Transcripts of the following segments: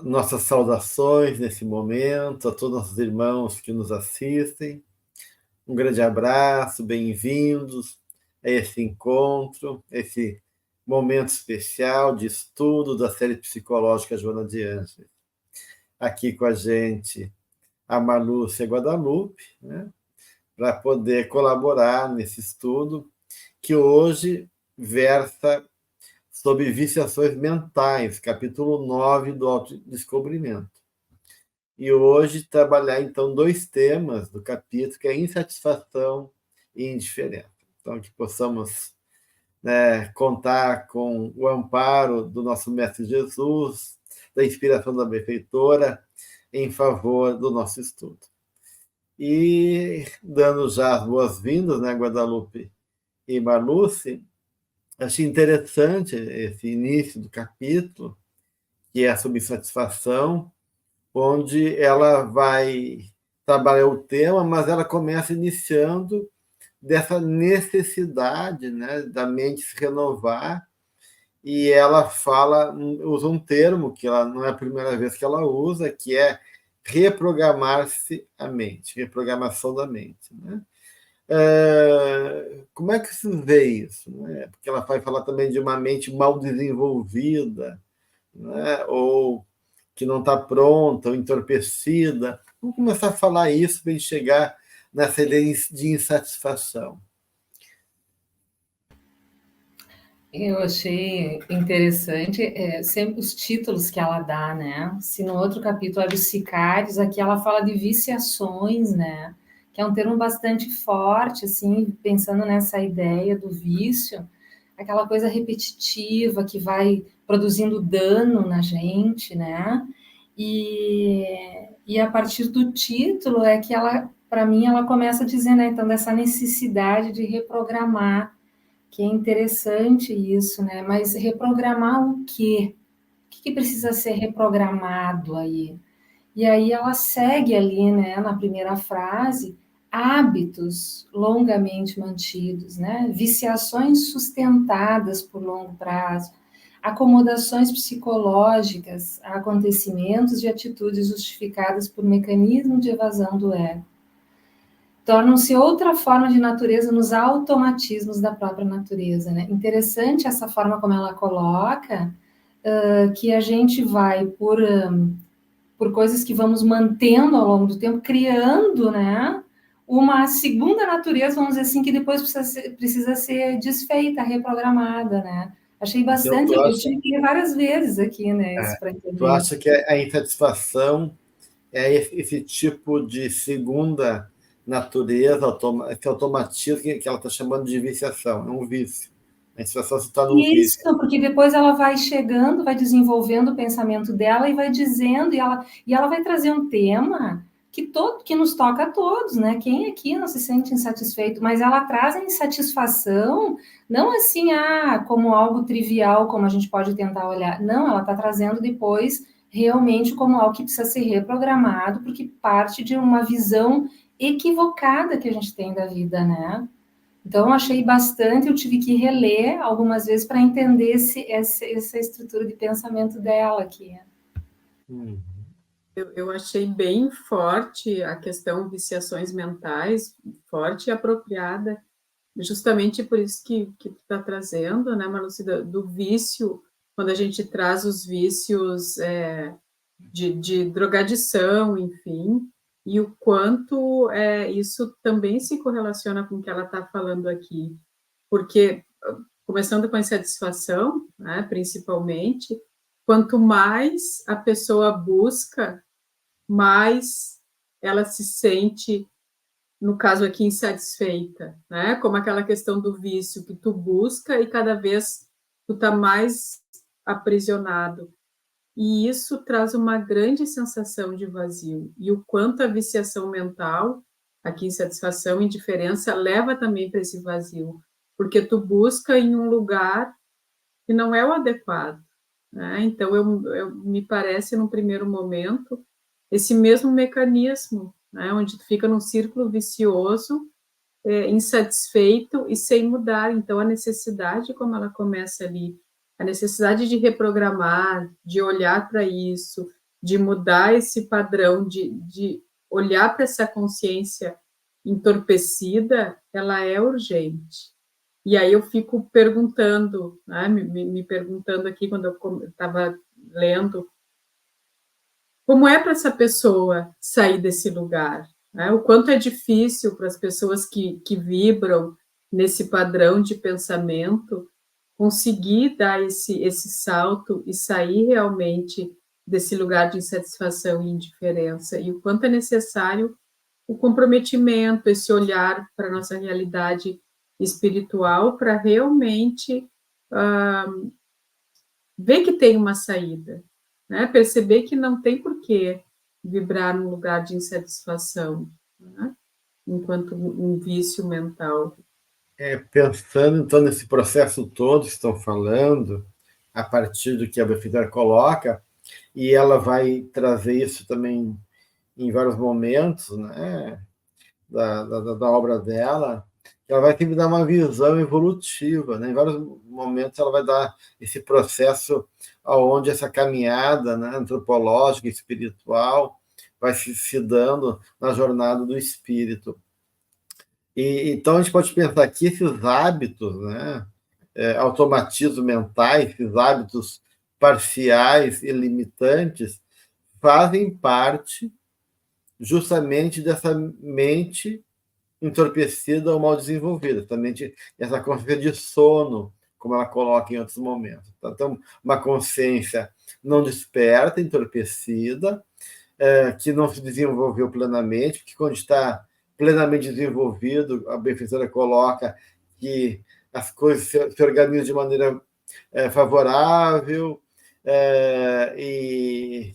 nossas saudações nesse momento a todos os nossos irmãos que nos assistem. Um grande abraço, bem-vindos a esse encontro, esse momento especial de estudo da série psicológica Joana de Ângeles. Aqui com a gente a Marlúcia Guadalupe, né, para poder colaborar nesse estudo que hoje versa sobre viciações mentais, capítulo 9 do autodescobrimento. E hoje trabalhar, então, 2 temas do capítulo, que é insatisfação e indiferença. Então, que possamos, né, contar com o amparo do nosso Mestre Jesus, da inspiração da benfeitora, em favor do nosso estudo. E, dando já as boas-vindas, né, Guadalupe e Marluce, achei interessante esse início do capítulo, que é sobre insatisfação, onde ela vai trabalhar o tema, mas ela começa iniciando dessa necessidade, né, da mente se renovar, e ela usa um termo que ela não é a primeira vez que ela usa, que é reprogramar-se a mente, reprogramação da mente, né? Como é que se vê isso, né? Porque ela vai falar também de uma mente mal desenvolvida, né? Ou que não está pronta, ou entorpecida. Vamos começar a falar isso para a gente chegar nessa ideia de insatisfação. Eu achei interessante sempre os títulos que ela dá, né? Se no outro capítulo era os sicários, aqui ela fala de viciações, né? Que é um termo bastante forte, assim, pensando nessa ideia do vício, aquela coisa repetitiva que vai produzindo dano na gente, né? E a partir do título é que ela, para mim, ela começa a dizer, né? Então, dessa necessidade de reprogramar, que é interessante isso, né? Mas reprogramar o quê? O que precisa ser reprogramado aí? E aí ela segue ali, né, na primeira frase, hábitos longamente mantidos, né? Viciações sustentadas por longo prazo, acomodações psicológicas a acontecimentos e atitudes justificadas por mecanismo de evasão do ego. Tornam-se outra forma de natureza nos automatismos da própria natureza, né? Interessante essa forma como ela coloca, que a gente vai por coisas que vamos mantendo ao longo do tempo, criando, né, uma segunda natureza, vamos dizer assim, que depois precisa ser desfeita, reprogramada, né? Achei Então, bastante, eu tive que ler várias vezes aqui, né, isso para tu entender acha isso. que a insatisfação é esse tipo de segunda natureza, esse automatismo que ela está chamando de viciação, é um vício. A insatisfação se torna um Isso, vício. porque depois ela vai chegando, vai desenvolvendo o pensamento dela e vai dizendo, e ela vai trazer um tema que nos toca a todos, né? Quem aqui não se sente insatisfeito? Mas ela traz a insatisfação, não assim, como algo trivial, como a gente pode tentar olhar. Não, ela está trazendo depois realmente como algo que precisa ser reprogramado, porque parte de uma visão equivocada que a gente tem da vida, né? Então, eu achei bastante, eu tive que reler algumas vezes para entender essa estrutura de pensamento dela aqui. Eu achei bem forte a questão viciações mentais, forte e apropriada, justamente por isso que tu está trazendo, né, Marluce, do vício, quando a gente traz os vícios de drogadição, enfim, e o quanto isso também se correlaciona com o que ela está falando aqui, porque, começando com a insatisfação, né, principalmente, quanto mais a pessoa busca, mais ela se sente, no caso aqui, insatisfeita, né? Como aquela questão do vício que tu busca e cada vez tu tá mais aprisionado. E isso traz uma grande sensação de vazio. E o quanto a viciação mental, aqui insatisfação, indiferença, leva também para esse vazio. Porque tu busca em um lugar que não é o adequado, né? Então, me parece, num primeiro momento, esse mesmo mecanismo, né? Onde tu fica num círculo vicioso, insatisfeito e sem mudar. Então, a necessidade, como ela começa ali, a necessidade de reprogramar, de olhar para isso, de mudar esse padrão, de olhar para essa consciência entorpecida, ela é urgente. E aí eu fico perguntando, né, me perguntando aqui, quando eu estava lendo, como é para essa pessoa sair desse lugar? Né? O quanto é difícil para as pessoas que vibram nesse padrão de pensamento conseguir dar esse salto e sair realmente desse lugar de insatisfação e indiferença, e o quanto é necessário o comprometimento, esse olhar para a nossa realidade espiritual, para realmente ver que tem uma saída, né? Perceber que não tem por que vibrar num lugar de insatisfação, né? Enquanto um vício mental. Pensando, então, nesse processo todo que estão falando, a partir do que a benfeitora coloca, e ela vai trazer isso também em vários momentos, né, da obra dela, ela vai sempre dar uma visão evolutiva, né? Em vários momentos ela vai dar esse processo onde essa caminhada, né, antropológica e espiritual vai se dando na jornada do espírito. Então a gente pode pensar que esses hábitos, né, automatismos mentais, esses hábitos parciais e limitantes, fazem parte justamente dessa mente entorpecida ou mal desenvolvida, também essa consciência de sono, como ela coloca em outros momentos. Então, uma consciência não desperta, entorpecida, que não se desenvolveu plenamente, porque quando está plenamente desenvolvido, a benfeitora coloca que as coisas se organizam de maneira favorável, e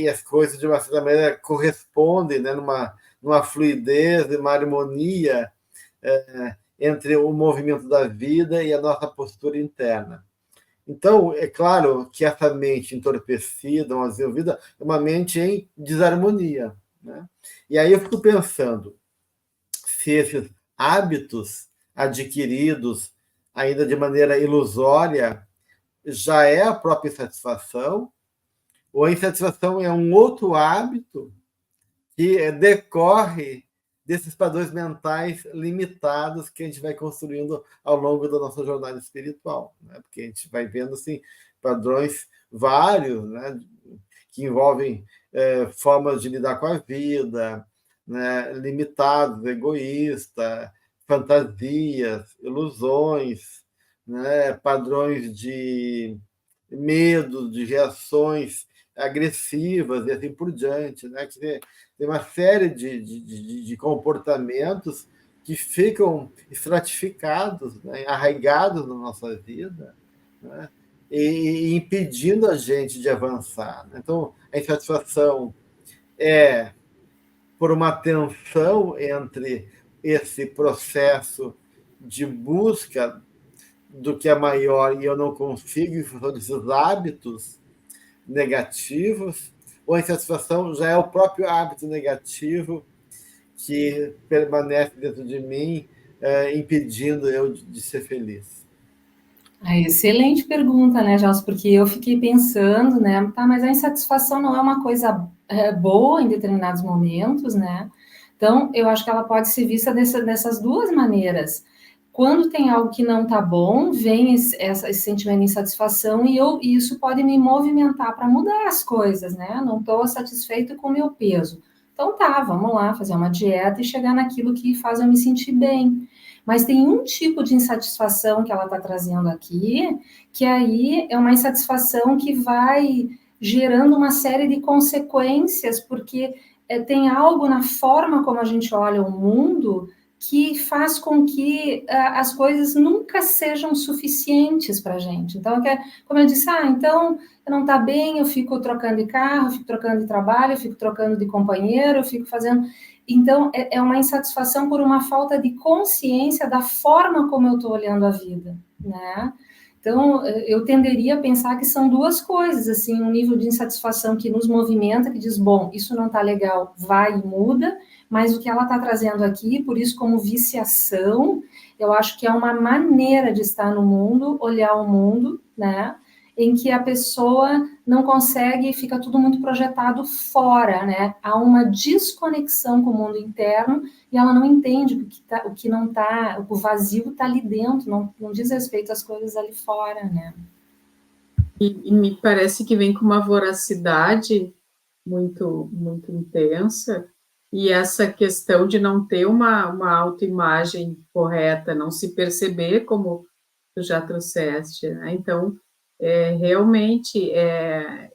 as coisas, de uma certa maneira, correspondem, né, numa fluidez, uma harmonia entre o movimento da vida e a nossa postura interna. Então, é claro que essa mente entorpecida, mal desenvolvida, é uma mente em desarmonia, né? E aí eu fico pensando se esses hábitos adquiridos ainda de maneira ilusória já é a própria insatisfação, ou a insatisfação é um outro hábito que decorre desses padrões mentais limitados que a gente vai construindo ao longo da nossa jornada espiritual, né? Porque a gente vai vendo assim, padrões vários, né, que envolvem formas de lidar com a vida, né, limitados, egoísta, fantasias, ilusões, né, padrões de medo, de reações agressivas e assim por diante, né? Que tem uma série de comportamentos que ficam estratificados, né, arraigados na nossa vida, né, e impedindo a gente de avançar, né? Então, a insatisfação é por uma tensão entre esse processo de busca do que é maior e eu não consigo em função desses hábitos negativos, ou a insatisfação já é o próprio hábito negativo que permanece dentro de mim, impedindo eu de ser feliz. Excelente pergunta, né, Gelson? Porque eu fiquei pensando, né, tá, mas a insatisfação não é uma coisa boa em determinados momentos, né? Então, eu acho que ela pode ser vista dessas duas maneiras. Quando tem algo que não está bom, vem esse sentimento de insatisfação e isso pode me movimentar para mudar as coisas, né? Não estou satisfeito com o meu peso. Então tá, vamos lá fazer uma dieta e chegar naquilo que faz eu me sentir bem. Mas tem um tipo de insatisfação que ela está trazendo aqui, que aí é uma insatisfação que vai gerando uma série de consequências, porque tem algo na forma como a gente olha o mundo que faz com que as coisas nunca sejam suficientes para a gente. Então, como eu disse, então não está bem, eu fico trocando de carro, eu fico trocando de trabalho, eu fico trocando de companheiro, eu fico fazendo... Então, é uma insatisfação por uma falta de consciência da forma como eu estou olhando a vida, né? Então, eu tenderia a pensar que são duas coisas, assim, um nível de insatisfação que nos movimenta, que diz, bom, isso não está legal, vai e muda, mas o que ela está trazendo aqui, por isso como viciação, eu acho que é uma maneira de estar no mundo, olhar o mundo, né? em que a pessoa não consegue, fica tudo muito projetado fora, né? Há uma desconexão com o mundo interno e ela não entende o que não está, o vazio está ali dentro, não diz respeito às coisas ali fora, né? E me parece que vem com uma voracidade muito, muito intensa, e essa questão de não ter uma autoimagem correta, não se perceber como tu já trouxeste, né? Então, realmente,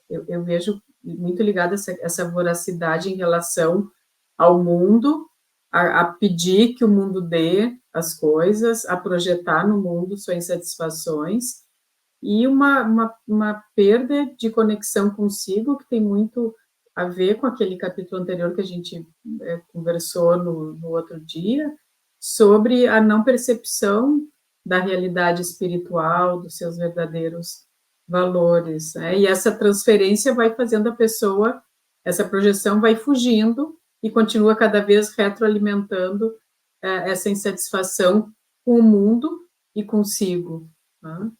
eu vejo muito ligada essa voracidade em relação ao mundo, a pedir que o mundo dê as coisas, a projetar no mundo suas insatisfações, e uma perda de conexão consigo, que tem muito a ver com aquele capítulo anterior que a gente conversou no outro dia, sobre a não percepção da realidade espiritual, dos seus verdadeiros valores, né? E essa transferência vai fazendo a pessoa, essa projeção vai fugindo e continua cada vez retroalimentando essa insatisfação com o mundo e consigo, né?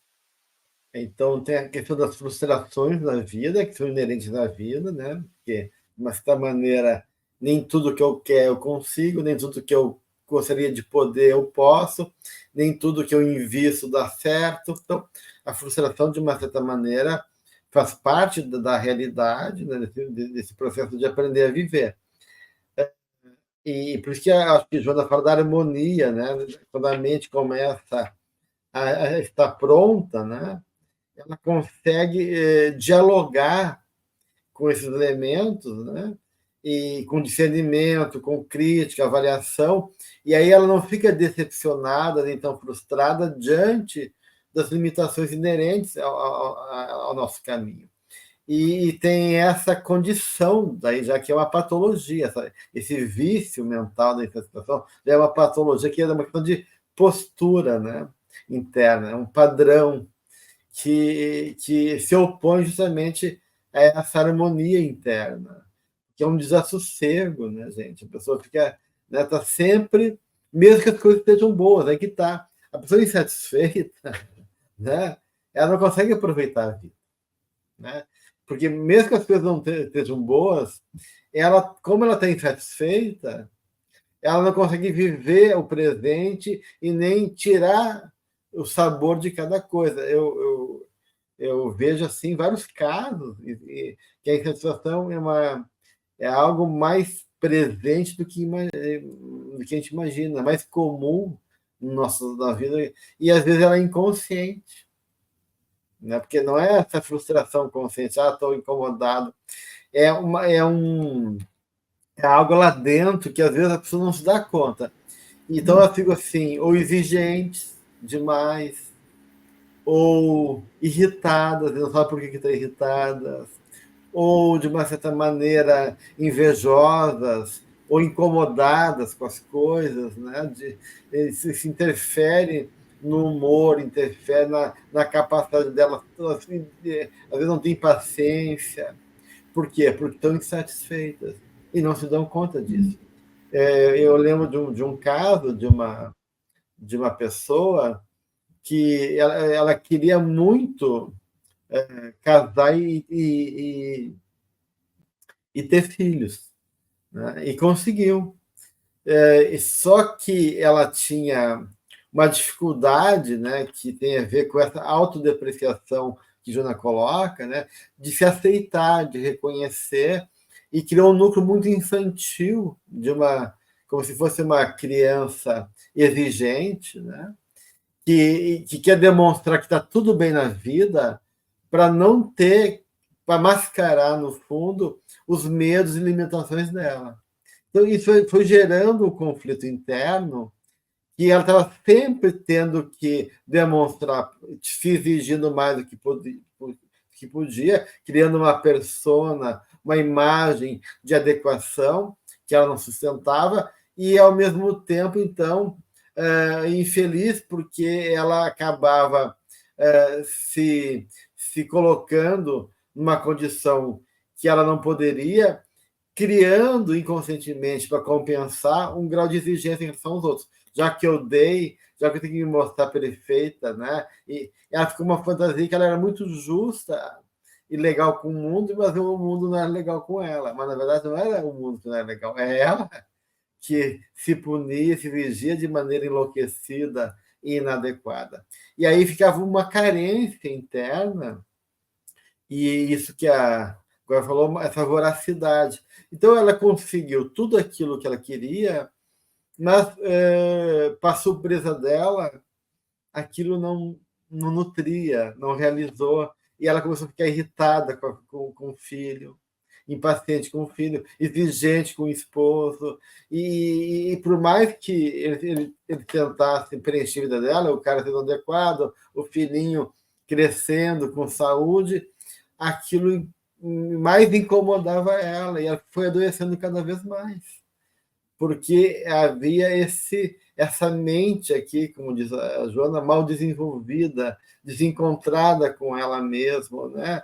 Então, tem a questão das frustrações da vida, que são inerentes à vida, né? Porque, de uma certa maneira, nem tudo que eu quero eu consigo, nem tudo que eu gostaria de poder eu posso, nem tudo que eu invisto dá certo. Então, a frustração, de uma certa maneira, faz parte da realidade, né? Desse processo de aprender a viver. E por isso que acho que Joana fala da harmonia, né? Quando a mente começa a estar pronta, né? Ela consegue dialogar com esses elementos, né? E com discernimento, com crítica, avaliação, e aí ela não fica decepcionada nem tão frustrada diante das limitações inerentes ao nosso caminho. E tem essa condição, daí já que é uma patologia, esse vício mental da insatisfação, já é uma patologia que é uma questão de postura, né, interna, é um padrão que se opõe justamente a essa harmonia interna, que é um desassossego, né, gente? A pessoa fica, né, tá sempre, mesmo que as coisas estejam boas, aí que tá. A pessoa insatisfeita, né, ela não consegue aproveitar a vida, né? Porque mesmo que as coisas não estejam boas, ela, como ela está insatisfeita, ela não consegue viver o presente e nem tirar o sabor de cada coisa. Eu vejo assim vários casos que a insatisfação é algo mais presente do que a gente imagina, mais comum na vida, e às vezes ela é inconsciente, né? Porque não é essa frustração consciente, estou incomodado, é algo lá dentro que às vezes a pessoa não se dá conta. Então eu fico assim, ou exigentes demais, ou irritadas, não sabe por que estão irritadas, ou de uma certa maneira invejosas, ou incomodadas com as coisas, né? Se interfere no humor, interfere na capacidade delas, assim, às vezes não tem paciência. Por quê? Porque estão insatisfeitas e não se dão conta disso. Eu lembro de um caso de uma pessoa que ela queria muito casar e ter filhos, né? E conseguiu. Só que ela tinha uma dificuldade, né, que tem a ver com essa autodepreciação que Jona coloca, né, de se aceitar, de reconhecer, e criou um núcleo muito infantil, como se fosse uma criança exigente, né, que quer demonstrar que está tudo bem na vida, para não ter, para mascarar, no fundo, os medos e limitações dela. Então, isso foi gerando um conflito interno, que ela estava sempre tendo que demonstrar, se exigindo mais do que podia, criando uma persona, uma imagem de adequação que ela não sustentava, e, ao mesmo tempo, então, infeliz, porque ela acabava se colocando numa condição que ela não poderia, criando inconscientemente, para compensar, um grau de exigência em relação aos outros. Já que eu dei, já que eu tenho que me mostrar perfeita, né? E ela ficou uma fantasia que ela era muito justa e legal com o mundo, mas o mundo não era legal com ela. Mas, na verdade, não era o mundo que não era legal, é ela que se punia, se vigia de maneira enlouquecida e inadequada. E aí ficava uma carência interna, e isso que a agora falou, essa voracidade. Então, ela conseguiu tudo aquilo que ela queria, mas, para surpresa dela, aquilo não nutria, não realizou, e ela começou a ficar irritada com o filho, impaciente com o filho, exigente com o esposo, e por mais que ele tentasse preencher a vida dela, o cara sendo adequado, o filhinho crescendo com saúde, aquilo mais incomodava ela, e ela foi adoecendo cada vez mais, porque havia essa mente aqui, como diz a Joana, mal desenvolvida, desencontrada com ela mesma, né?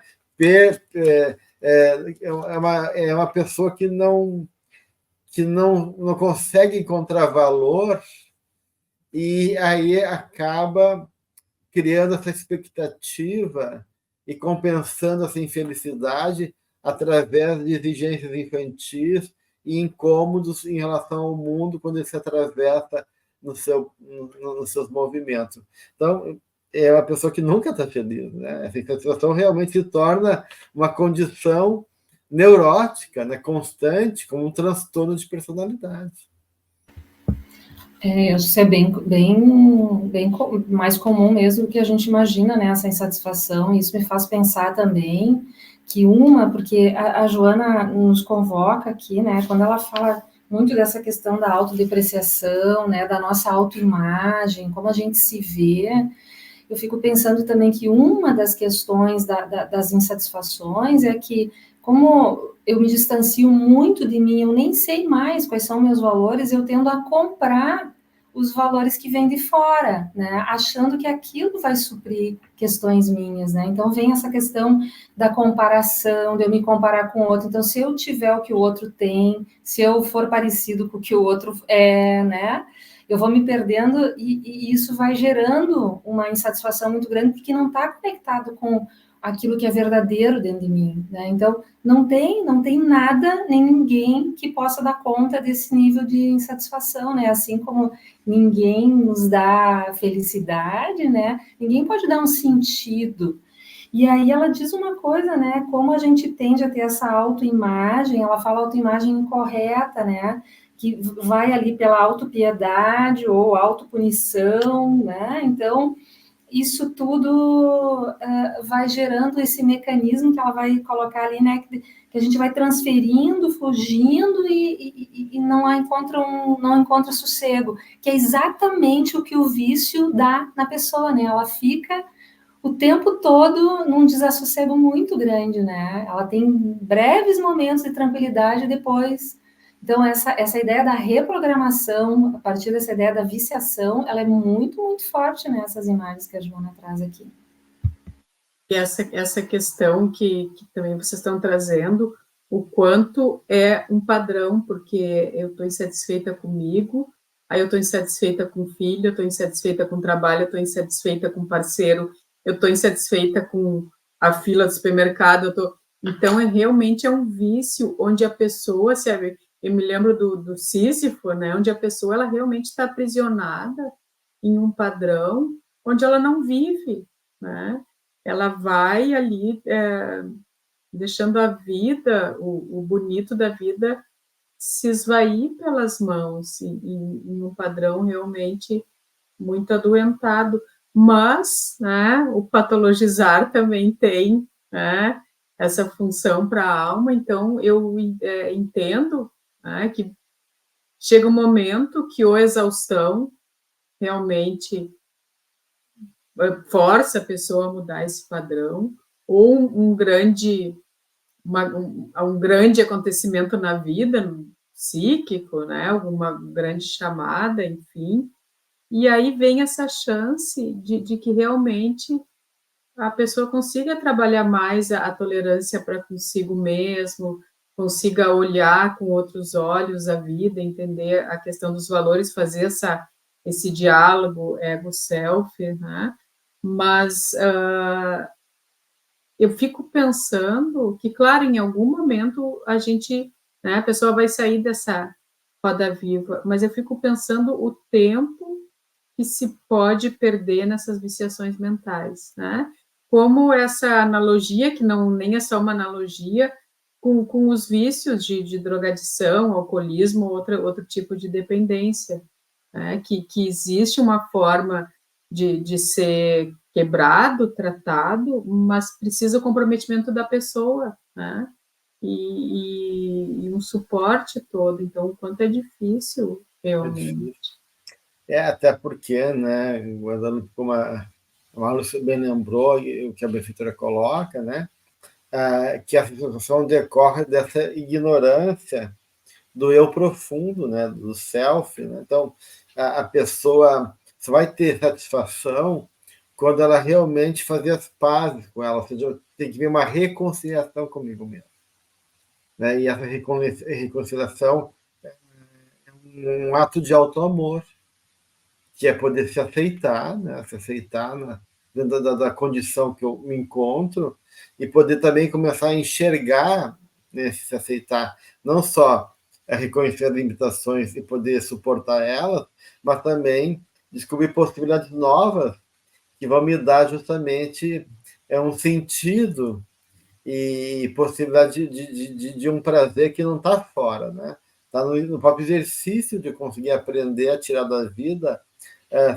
É uma pessoa que não consegue encontrar valor, e aí acaba criando essa expectativa e compensando essa infelicidade através de exigências infantis e incômodos em relação ao mundo quando ele se atravessa nos seus movimentos. Então, é uma pessoa que nunca está feliz, né? Essa situação realmente se torna uma condição neurótica, né? Constante, como um transtorno de personalidade. Isso é bem mais comum mesmo do que a gente imagina, né, essa insatisfação. Isso me faz pensar também que porque a Joana nos convoca aqui, né, quando ela fala muito dessa questão da autodepreciação, né, da nossa autoimagem, como a gente se vê, eu fico pensando também que uma das questões das insatisfações é que, como eu me distancio muito de mim, eu nem sei mais quais são meus valores, eu tendo a comprar os valores que vêm de fora, né? Achando que aquilo vai suprir questões minhas, né? Então vem essa questão da comparação, de eu me comparar com o outro. Então, se eu tiver o que o outro tem, se eu for parecido com o que o outro é, né? Eu vou me perdendo e isso vai gerando uma insatisfação muito grande, porque não está conectado com aquilo que é verdadeiro dentro de mim, né? Então, não tem nada, nem ninguém que possa dar conta desse nível de insatisfação, né? Assim como ninguém nos dá felicidade, né? Ninguém pode dar um sentido. E aí ela diz uma coisa, né? Como a gente tende a ter essa autoimagem, ela fala autoimagem incorreta, né? Que vai ali pela autopiedade ou autopunição, né? Então, isso tudo vai gerando esse mecanismo que ela vai colocar ali, né? Que a gente vai transferindo, fugindo e não encontra sossego, que é exatamente o que o vício dá na pessoa, né? Ela fica o tempo todo num desassossego muito grande, né? Ela tem breves momentos de tranquilidade e depois. Então, essa ideia da reprogramação, a partir dessa ideia da viciação, ela é muito, muito forte nessas imagens que a Joana traz aqui. E essa questão que também vocês estão trazendo, o quanto é um padrão, porque eu estou insatisfeita comigo, aí eu estou insatisfeita com o filho, eu estou insatisfeita com o trabalho, eu estou insatisfeita com o parceiro, eu estou insatisfeita com a fila do supermercado, então realmente é um vício onde a pessoa, sabe, eu me lembro do Sísifo, né, onde a pessoa ela realmente está aprisionada em um padrão onde ela não vive, né? Ela vai ali deixando a vida, o bonito da vida, se esvair pelas mãos, em um padrão realmente muito adoentado. Mas, né, o patologizar também tem, né, essa função para a alma, então eu entendo, né, que chega um momento que ou a exaustão realmente força a pessoa a mudar esse padrão, ou um grande acontecimento na vida, psíquico, né? Alguma grande chamada, enfim, e aí vem essa chance de que realmente a pessoa consiga trabalhar mais a tolerância para consigo mesmo, consiga olhar com outros olhos a vida, entender a questão dos valores, fazer esse diálogo ego-self, né? Mas eu fico pensando que, claro, em algum momento a gente, né, a pessoa vai sair dessa roda viva, mas eu fico pensando o tempo que se pode perder nessas viciações mentais, né? Como essa analogia, que não nem é só uma analogia, com os vícios de drogadição, alcoolismo, outro tipo de dependência, né? Que existe uma forma de ser quebrado, tratado, mas precisa o comprometimento da pessoa, né? E um suporte todo. Então, o quanto é difícil, É realmente. difícil. Até porque, né, guardando como a Lúcia bem lembrou, o que a benfeitora coloca, né, que a situação decorre dessa ignorância do eu profundo, né, do self. Né? Então, a pessoa só vai ter satisfação quando ela realmente fazer as pazes com ela, ou seja, tem que vir uma reconciliação comigo mesmo. Né? E essa reconciliação é um ato de auto-amor, que é poder se aceitar, né? Se aceitar dentro da condição que eu me encontro, e poder também começar a enxergar, né, se aceitar, não só reconhecer as limitações e poder suportar elas, mas também descobrir possibilidades novas que vão me dar justamente um sentido e possibilidade de um prazer que não está fora, né? Está no próprio exercício de conseguir aprender a tirar da vida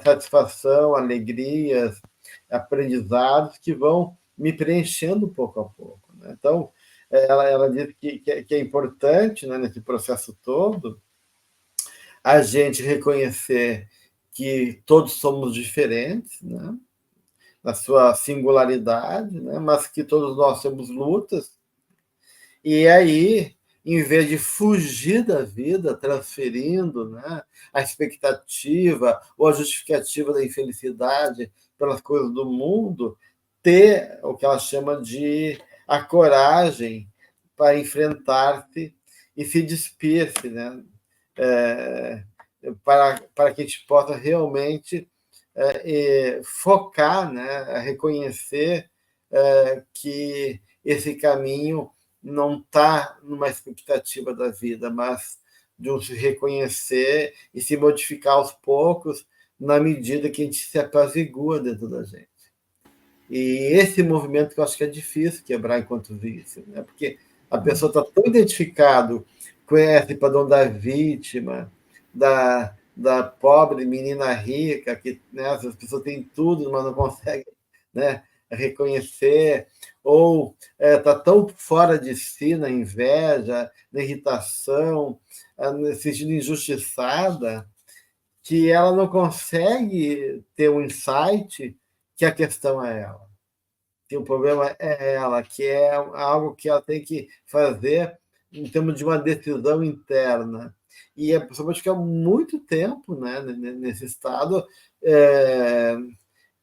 satisfação, alegrias, aprendizados que vão me preenchendo pouco a pouco. Né? Então, ela diz que é importante, né, nesse processo todo, a gente reconhecer que todos somos diferentes, né, na sua singularidade, né, mas que todos nós temos lutas. E aí, em vez de fugir da vida, transferindo, né, a expectativa ou a justificativa da infelicidade pelas coisas do mundo, ter o que ela chama de a coragem para enfrentar-se e se despir-se, né? Para que a gente possa realmente focar, né, reconhecer que esse caminho não está numa expectativa da vida, mas de um se reconhecer e se modificar aos poucos na medida que a gente se apazigua dentro da gente. E esse movimento que eu acho que é difícil quebrar enquanto vício, né? Porque a pessoa está tão identificado com esse padrão da vítima, da pobre menina rica, que, né, as pessoas têm tudo, mas não conseguem, né, reconhecer, ou está tão fora de si na inveja, na irritação, se sentindo injustiçada, que ela não consegue ter um insight que a questão é ela, que o problema é ela, que é algo que ela tem que fazer em termos de uma decisão interna. E a pessoa pode ficar muito tempo, né, nesse estado,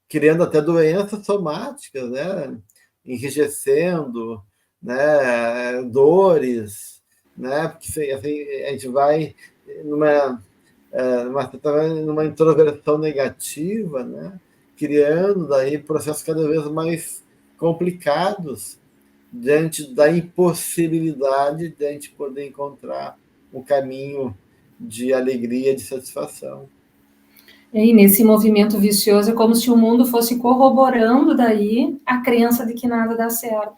criando até doenças somáticas, né, enrijecendo, né, dores, né, porque assim, a gente vai numa introversão negativa, né, criando daí processos cada vez mais complicados diante da impossibilidade de a gente poder encontrar um caminho de alegria, de satisfação. E nesse movimento vicioso é como se o mundo fosse corroborando daí a crença de que nada dá certo.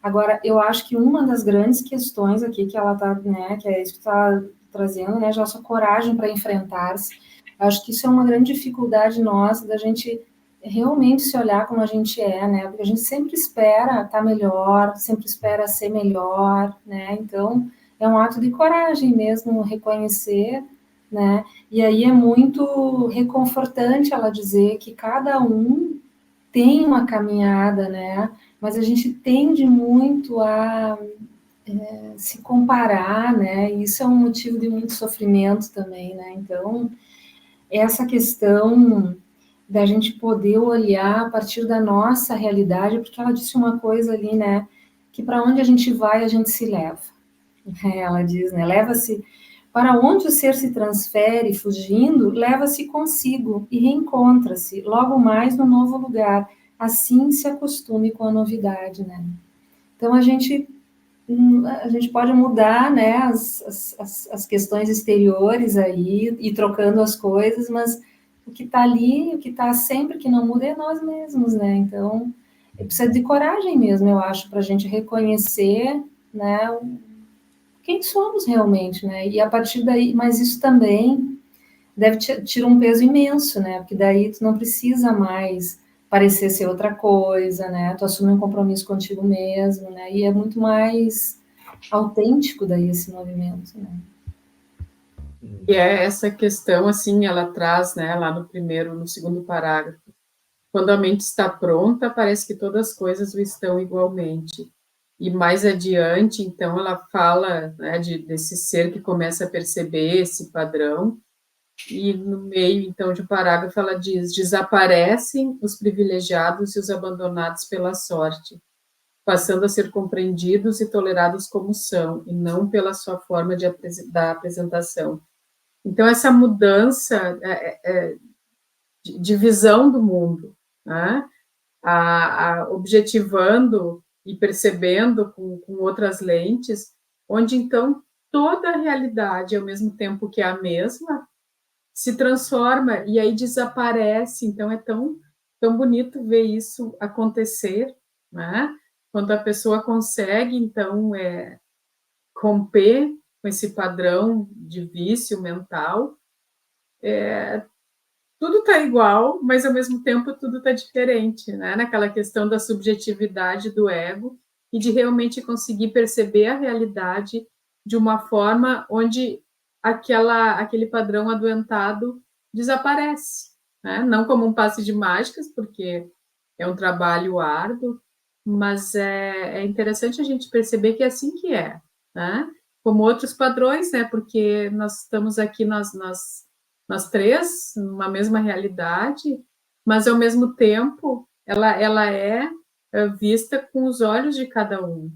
Agora, eu acho que uma das grandes questões aqui que ela está, né, que é isso que está trazendo, né, já essa coragem para enfrentar-se. Acho que isso é uma grande dificuldade nossa, da gente realmente se olhar como a gente é, né, porque a gente sempre espera estar melhor, sempre espera ser melhor, né, então é um ato de coragem mesmo, reconhecer, né, e aí é muito reconfortante ela dizer que cada um tem uma caminhada, né, mas a gente tende muito a se comparar, né? E isso é um motivo de muito sofrimento também, né? Então, essa questão da gente poder olhar a partir da nossa realidade, porque ela disse uma coisa ali, né? Que para onde a gente vai, a gente se leva. Ela diz, né? Leva-se Para onde o ser se transfere, fugindo, leva-se consigo e reencontra-se logo mais no novo lugar. Assim se acostume com a novidade, né? Então, a gente pode mudar, né, as questões exteriores aí, e trocando as coisas, mas o que está ali, o que está sempre que não muda é nós mesmos, né? Então, precisa de coragem mesmo, eu acho, para a gente reconhecer, né, quem somos realmente, né? E a partir daí, mas isso também deve tirar um peso imenso, né? Porque daí tu não precisa mais parecer ser outra coisa, né? Tu assume um compromisso contigo mesmo, né? E é muito mais autêntico daí esse movimento, né? E é essa questão, assim, ela traz, né, lá no segundo parágrafo, quando a mente está pronta, parece que todas as coisas o estão igualmente. E mais adiante, então, ela fala, né, desse ser que começa a perceber esse padrão, e no meio, então, de um parágrafo, ela diz: desaparecem os privilegiados e os abandonados pela sorte, passando a ser compreendidos e tolerados como são, e não pela sua forma da apresentação. Então, essa mudança de visão do mundo, né? Objetivando e percebendo com outras lentes, onde, então, toda a realidade, ao mesmo tempo que é a mesma, se transforma e aí desaparece. Então, é tão bonito ver isso acontecer, né? Quando a pessoa consegue, então, romper com esse padrão de vício mental, tudo está igual, mas ao mesmo tempo tudo está diferente, né? Naquela questão da subjetividade do ego e de realmente conseguir perceber a realidade de uma forma onde aquele padrão adoentado desaparece, né? Não como um passe de mágicas, porque é um trabalho árduo, mas é interessante a gente perceber que é assim que é, né? Como outros padrões, né? Porque nós estamos aqui, nós três, numa mesma realidade, mas ao mesmo tempo ela é vista com os olhos de cada um.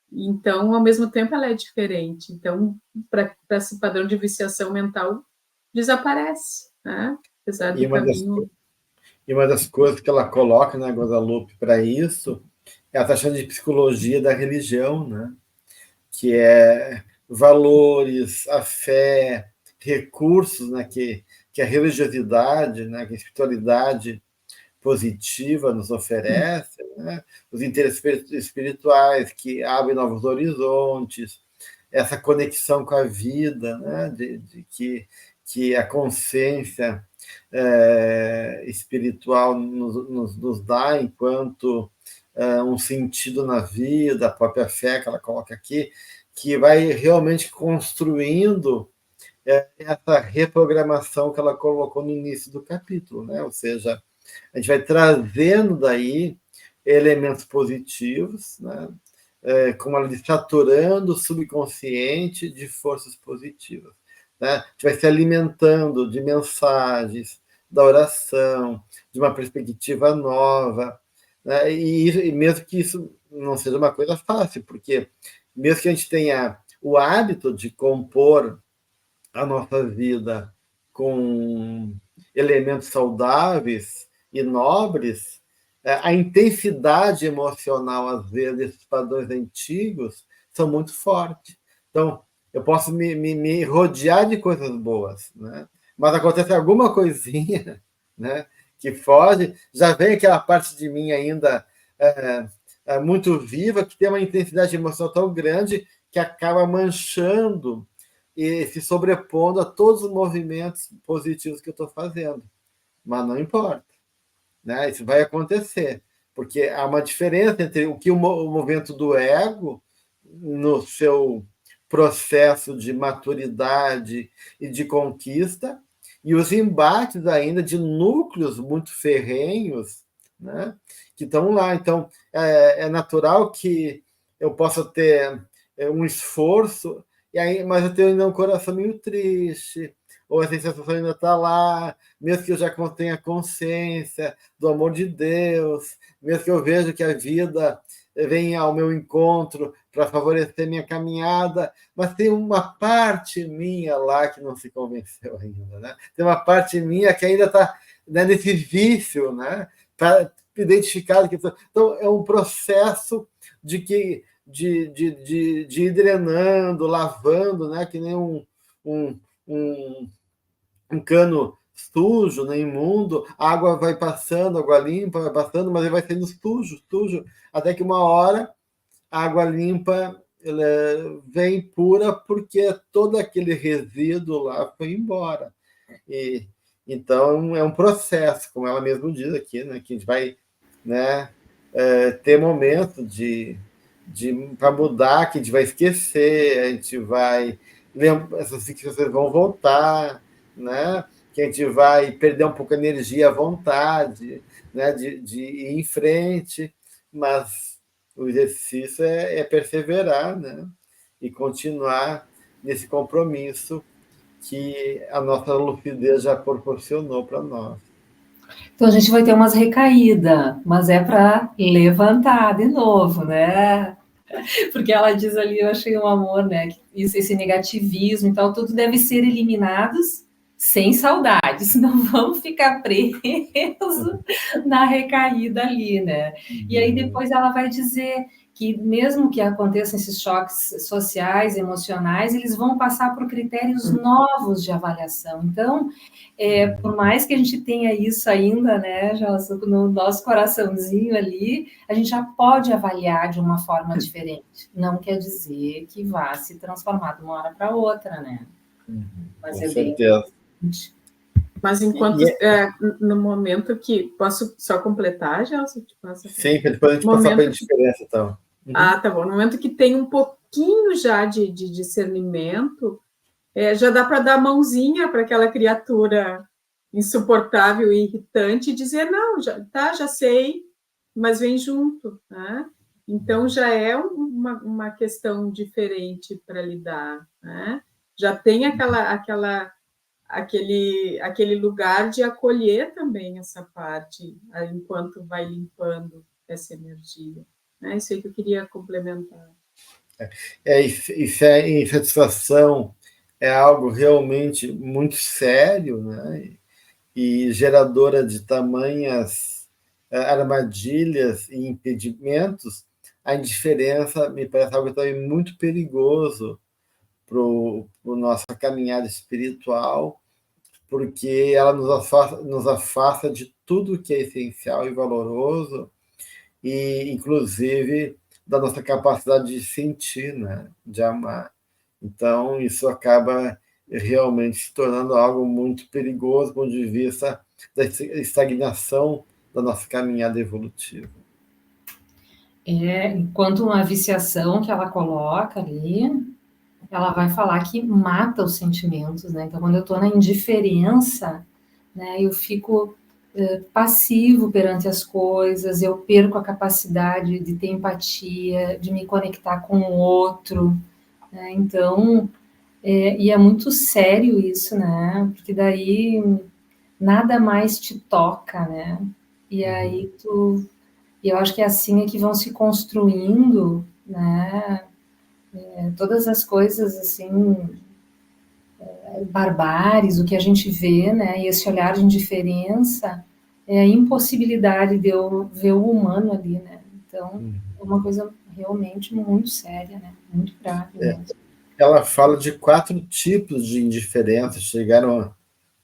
Então, ao mesmo tempo, ela é diferente. Então, para esse padrão de viciação mental, desaparece, né? Apesar E do uma das, caminho. e uma das coisas que ela coloca na Guadalupe para isso é a taxa de psicologia da religião, né? Que é valores, a fé, recursos, né? Que a religiosidade, né? Que a espiritualidade positiva nos oferece, né? Os interesses espirituais que abrem novos horizontes, essa conexão com a vida, né? de que a consciência espiritual nos dá enquanto um sentido na vida, a própria fé que ela coloca aqui, que vai realmente construindo essa reprogramação que ela colocou no início do capítulo, né? Ou seja, a gente vai trazendo daí elementos positivos, né? Como ela diz, saturando o subconsciente de forças positivas. Né? A gente vai se alimentando de mensagens, da oração, de uma perspectiva nova. Né? E mesmo que isso não seja uma coisa fácil, porque mesmo que a gente tenha o hábito de compor a nossa vida com elementos saudáveis e nobres, a intensidade emocional, às vezes, desses padrões antigos são muito fortes. Então, eu posso me rodear de coisas boas, né? Mas acontece alguma coisinha, né, que foge, já vem aquela parte de mim ainda muito viva, que tem uma intensidade emocional tão grande que acaba manchando e se sobrepondo a todos os movimentos positivos que eu estou fazendo. Mas não importa, né? Isso vai acontecer, porque há uma diferença entre o que o movimento do ego, no seu processo de maturidade e de conquista, e os embates ainda de núcleos muito ferrenhos, né? Que estão lá. Então, é natural que eu possa ter um esforço, e aí, mas eu tenho ainda um coração meio triste, ou a sensação ainda está lá, mesmo que eu já tenha consciência do amor de Deus, mesmo que eu veja que a vida vem ao meu encontro para favorecer minha caminhada, mas tem uma parte minha lá que não se convenceu ainda, né? Tem uma parte minha que ainda está, né, nesse vício, né? Tá identificado que então é um processo de ir drenando, lavando, né? Que nem um, um, um cano sujo, né, imundo, a água vai passando, água limpa vai passando, mas ele vai sendo sujo, até que uma hora a água limpa ela vem pura porque todo aquele resíduo lá foi embora. E, então, é um processo, como ela mesma diz aqui, né, que a gente vai, né, ter momento para mudar, que a gente vai esquecer, a gente vai lembrar, essas fixações vão voltar, né? Que a gente vai perder um pouco a energia, a vontade, né? de ir em frente, mas o exercício é perseverar, né? E continuar nesse compromisso que a nossa lucidez já proporcionou para nós. Então a gente vai ter umas recaídas, mas é para levantar de novo, né? Porque ela diz ali, eu achei um amor, né? Esse negativismo e tal, tudo deve ser eliminados sem saudades, não vamos ficar presos na recaída ali, né? E aí depois ela vai dizer que mesmo que aconteçam esses choques sociais, emocionais, eles vão passar por critérios novos de avaliação. Então, por mais que a gente tenha isso ainda, né, no nosso coraçãozinho ali, a gente já pode avaliar de uma forma diferente. Não quer dizer que vá se transformar de uma hora para outra, né? Mas com certeza. Mas enquanto no momento que posso só completar, Gelson? Sim, depois a gente passa pela diferença, então. Ah, tá bom. No momento que tem um pouquinho já de discernimento, já dá para dar a mãozinha para aquela criatura insuportável e irritante e dizer, não, já sei, mas vem junto, né? Então, já é uma questão diferente para lidar, né? Já tem aquele lugar de acolher também essa parte, enquanto vai limpando essa energia. Né? Isso aí que eu queria complementar. Insatisfação é algo realmente muito sério, né? E geradora de tamanhas armadilhas e impedimentos. A indiferença me parece algo também muito perigoso para a nossa caminhada espiritual, porque ela nos afasta de tudo que é essencial e valoroso, e inclusive da nossa capacidade de sentir, né? De amar. Então, isso acaba realmente se tornando algo muito perigoso do ponto de vista da estagnação da nossa caminhada evolutiva. Enquanto uma viciação que ela coloca ali, ela vai falar que mata os sentimentos, né? Então, quando eu estou na indiferença, né, eu fico passivo perante as coisas, eu perco a capacidade de ter empatia, de me conectar com o outro, né? Então, e é muito sério isso, né? Porque daí nada mais te toca, né? E aí e eu acho que é assim que vão se construindo, né? Todas as coisas assim, barbáries, o que a gente vê, né? E esse olhar de indiferença é a impossibilidade de eu ver o humano ali, né? Então, é uma coisa realmente muito séria, né? Muito grave mesmo. Ela fala de 4 tipos de indiferença, chegaram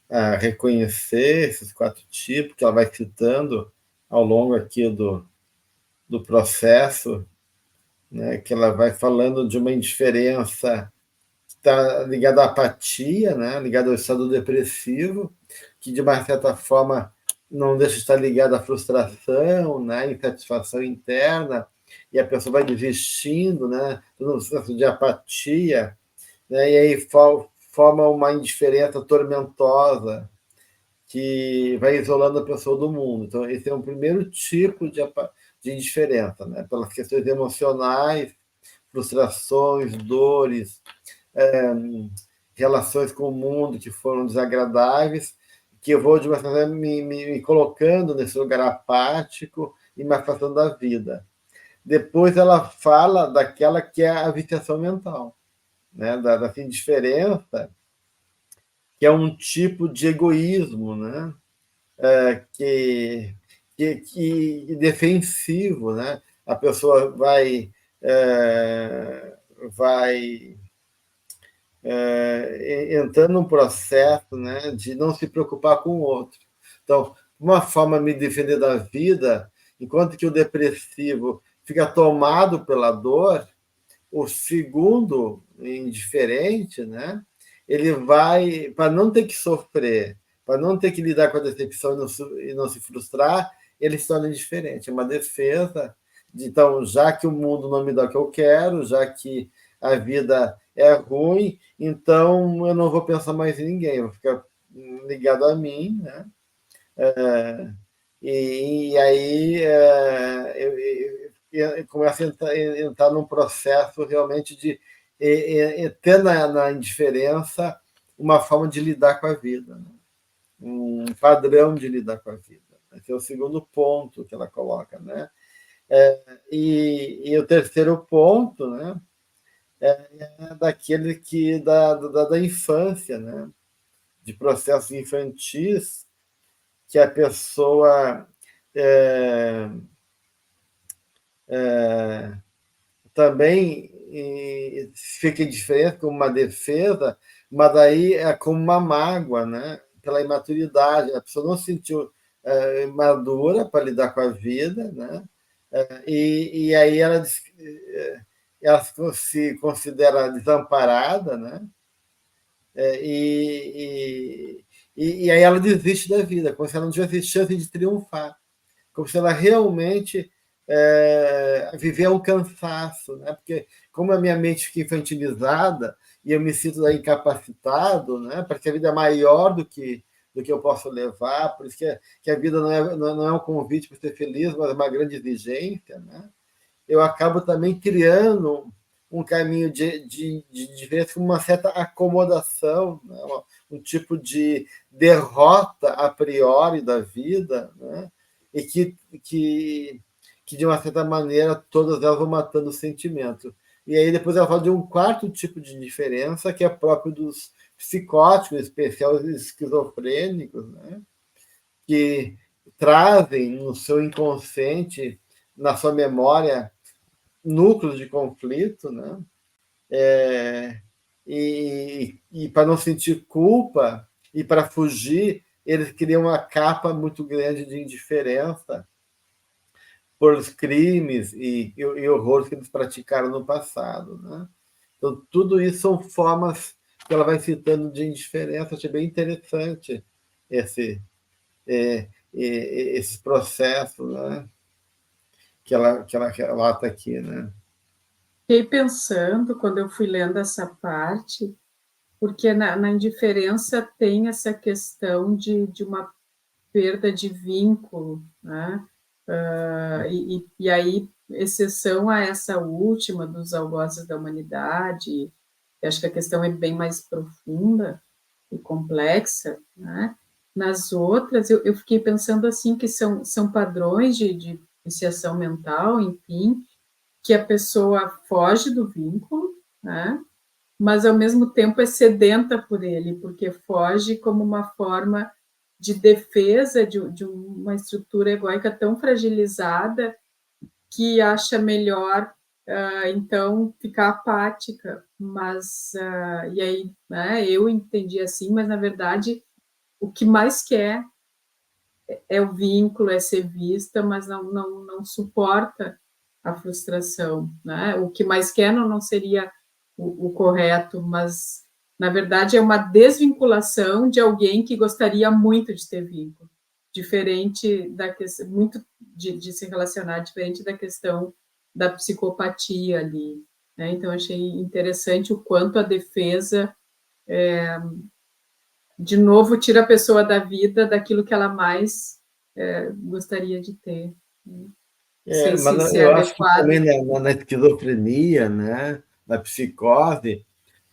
a reconhecer esses 4 tipos que ela vai citando ao longo aqui do processo, né? Que ela vai falando de uma indiferença que está ligada à apatia, né? Ligada ao estado depressivo, que de uma certa forma não deixa de estar ligada à frustração, né? Insatisfação interna, e a pessoa vai desistindo, né? Todo um senso de apatia, né? E aí forma uma indiferença tormentosa que vai isolando a pessoa do mundo. Então, esse é o primeiro tipo de indiferença, né? Pelas questões emocionais, frustrações, dores, relações com o mundo que foram desagradáveis, que eu vou, de uma maneira, me colocando nesse lugar apático e me afastando da vida. depois ela fala daquela que é a viciação mental, né? Da indiferença, que é um tipo de egoísmo, né? Que defensivo, né? A pessoa vai entrando num processo, né, de não se preocupar com o outro. Então, uma forma de me defender da vida, enquanto que o depressivo fica tomado pela dor, o segundo, indiferente, né, ele vai, para não ter que sofrer, para não ter que lidar com a decepção e não se frustrar, ele se torna indiferente. É uma defesa de, então, já que o mundo não me dá o que eu quero, já que a vida é ruim, então eu não vou pensar mais em ninguém, eu vou ficar ligado a mim, né? E aí eu começo a entrar num processo realmente de ter na indiferença uma forma de lidar com a vida, né? Um padrão de lidar com a vida. Esse é o segundo ponto que ela coloca, né? E o terceiro ponto, né, é daquele que da infância, né, de processos infantis, que a pessoa também fica indiferente como uma defesa, mas daí é como uma mágoa, né? Pela imaturidade. A pessoa não se sentiu madura para lidar com a vida, né? E aí ela se considera desamparada, né? E aí ela desiste da vida, como se ela não tivesse chance de triunfar, como se ela realmente viver um cansaço, né? Porque como a minha mente fica infantilizada e eu me sinto incapacitado, né? Porque a vida é maior do que eu posso levar, por isso que a vida não é um convite para ser feliz, mas é uma grande exigência, né? Eu acabo também criando um caminho de diferença com uma certa acomodação, né? Um tipo de derrota a priori da vida, né? E que, de uma certa maneira, todas elas vão matando o sentimento. E aí depois ela fala de um quarto tipo de diferença, que é próprio dos psicóticos, em especial os esquizofrênicos, né? Que trazem no seu inconsciente, na sua memória, núcleos de conflito, né? E para não sentir culpa e para fugir, eles criam uma capa muito grande de indiferença por os crimes e horrores que eles praticaram no passado, né? Então, tudo isso são formas que ela vai citando de indiferença. Achei bem interessante esse, esses processos, né? que ela relata aqui, né? Fiquei pensando, quando eu fui lendo essa parte, porque na indiferença tem essa questão de uma perda de vínculo, né? E aí, exceção a essa última, dos algozes da humanidade, acho que a questão é bem mais profunda e complexa, né? Nas outras, eu fiquei pensando assim, que são padrões de viciação mental, enfim, que a pessoa foge do vínculo, né? Mas ao mesmo tempo é sedenta por ele, porque foge como uma forma de defesa de uma estrutura egóica tão fragilizada que acha melhor, então, ficar apática. Mas, e aí, né, eu entendi assim, mas na verdade o que mais quer é o vínculo, é ser vista, mas não suporta a frustração, né? O que mais quer não seria o correto, mas na verdade é uma desvinculação de alguém que gostaria muito de ter vínculo, diferente da questão, muito de se relacionar, diferente da questão da psicopatia ali, né? Então achei interessante o quanto a defesa de novo tira a pessoa da vida, daquilo que ela mais gostaria de ter. Não sei Mas se é eu acho que também adequado. na esquizofrenia, né, na psicose,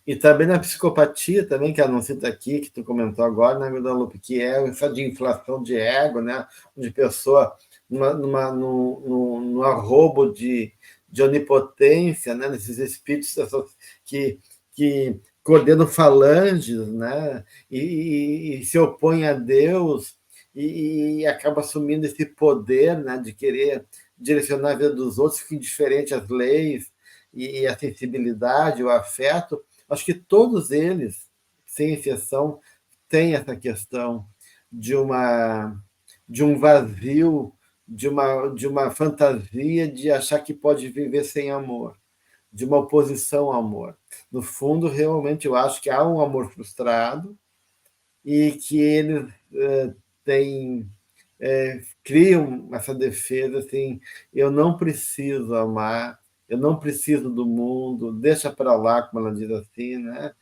e também na psicopatia, também, que ela não cita aqui, que tu comentou agora, né, Guadalupe, que é o estado de inflação de ego, né, onde a pessoa no arrobo de onipotência, né? Nesses espíritos que coordenam falanges, né? E se opõem a Deus e acaba assumindo esse poder, né? De querer direcionar a vida dos outros, fica indiferente às leis e a sensibilidade, o afeto. Acho que todos eles, sem exceção, têm essa questão de um vazio, de uma fantasia de achar que pode viver sem amor, de uma oposição ao amor. No fundo, realmente, eu acho que há um amor frustrado e que eles têm, criam essa defesa assim: eu não preciso amar, eu não preciso do mundo, deixa para lá, como ela diz assim, né?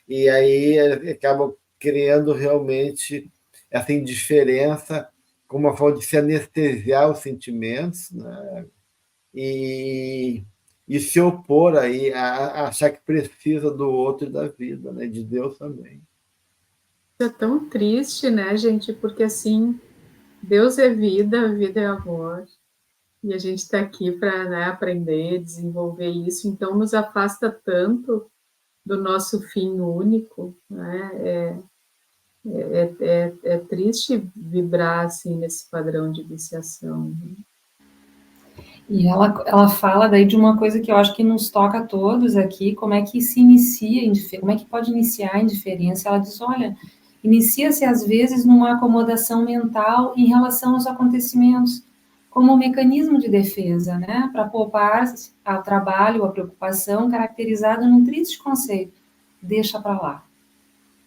E aí acabam criando realmente essa indiferença como uma forma de se anestesiar os sentimentos, né? E se opor aí a achar que precisa do outro e da vida, né? De Deus também. É tão triste, né, gente? Porque assim, Deus é vida, a vida é amor. E a gente está aqui para, né, aprender, desenvolver isso. Então, nos afasta tanto do nosso fim único, né? É triste vibrar assim nesse padrão de viciação. E ela fala daí de uma coisa que eu acho que nos toca a todos aqui, como é que se inicia, como é que pode iniciar a indiferença. Ela diz, olha, inicia-se às vezes numa acomodação mental em relação aos acontecimentos, como um mecanismo de defesa, né, para poupar ao trabalho, a preocupação, caracterizada num triste conceito, deixa para lá.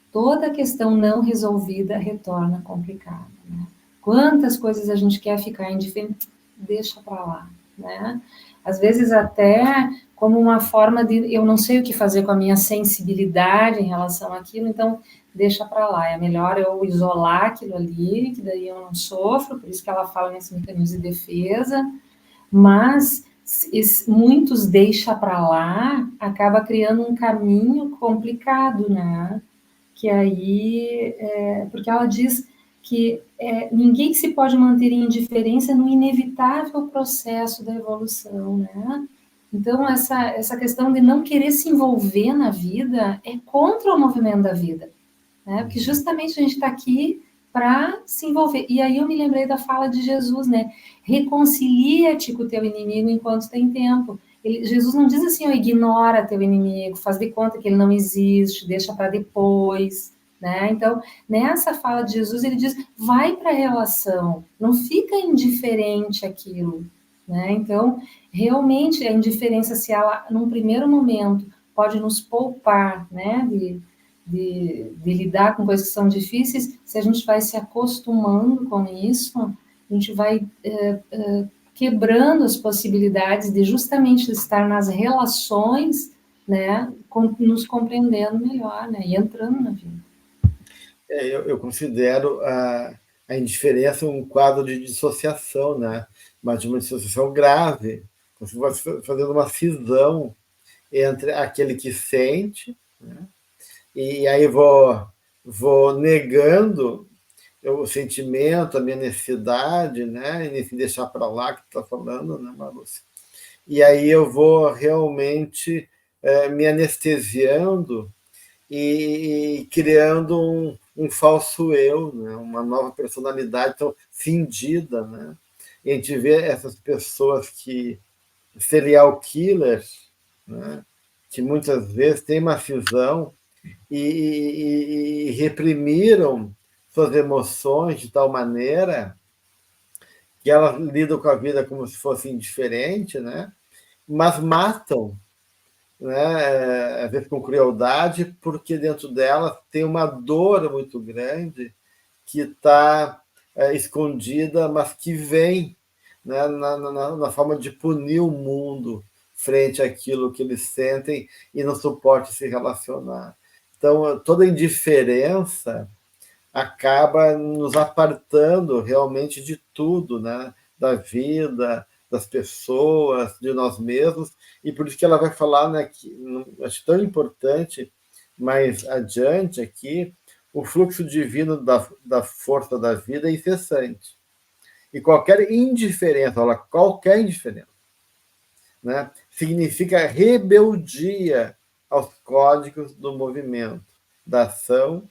Toda questão não resolvida retorna complicada, né? Quantas coisas a gente quer ficar indiferente, deixa para lá, né? Às vezes até como uma forma de eu não sei o que fazer com a minha sensibilidade em relação àquilo, então deixa para lá. É melhor eu isolar aquilo ali, que daí eu não sofro, por isso que ela fala nesse mecanismo de defesa, mas muitos deixa para lá, acaba criando um caminho complicado, né? Que aí, porque ela diz que ninguém se pode manter em indiferença no inevitável processo da evolução, né? Então, essa questão de não querer se envolver na vida é contra o movimento da vida, né? Porque justamente a gente está aqui para se envolver. E aí eu me lembrei da fala de Jesus, né? Reconcilia-te com o teu inimigo enquanto tem tempo. Jesus não diz assim, ó, ignora teu inimigo, faz de conta que ele não existe, deixa para depois, né? Então, nessa fala de Jesus, ele diz, vai para a relação, não fica indiferente àquilo, né? Então, realmente, a indiferença, se ela, num primeiro momento, pode nos poupar, né, de lidar com coisas que são difíceis, se a gente vai se acostumando com isso, a gente vai quebrando as possibilidades de justamente estar nas relações, né, nos compreendendo melhor, né, e entrando na vida. Eu considero a indiferença um quadro de dissociação, né? Mas de uma dissociação grave. Você vai fazendo uma cisão entre aquele que sente, né? E aí vou negando o sentimento, a minha necessidade, né? E nem deixar para lá que tu está falando, né, Marúcia? E aí eu vou realmente me anestesiando e criando um falso eu, né? Uma nova personalidade tão fingida, né? E a gente vê essas pessoas que serial killers, né? Que muitas vezes têm uma cisão e reprimiram suas emoções de tal maneira que elas lidam com a vida como se fosse indiferente, né? Mas matam, né? Às vezes com crueldade, porque dentro dela tem uma dor muito grande que está escondida, mas que vem, né, na forma de punir o mundo frente àquilo que eles sentem e não suportam se relacionar. Então, toda indiferença acaba nos apartando realmente de tudo, né? Da vida, das pessoas, de nós mesmos, e por isso que ela vai falar, né, que acho tão importante, mais adiante aqui, o fluxo divino da força da vida é incessante. E qualquer indiferença, olha, qualquer indiferença, né, significa rebeldia aos códigos do movimento, da ação,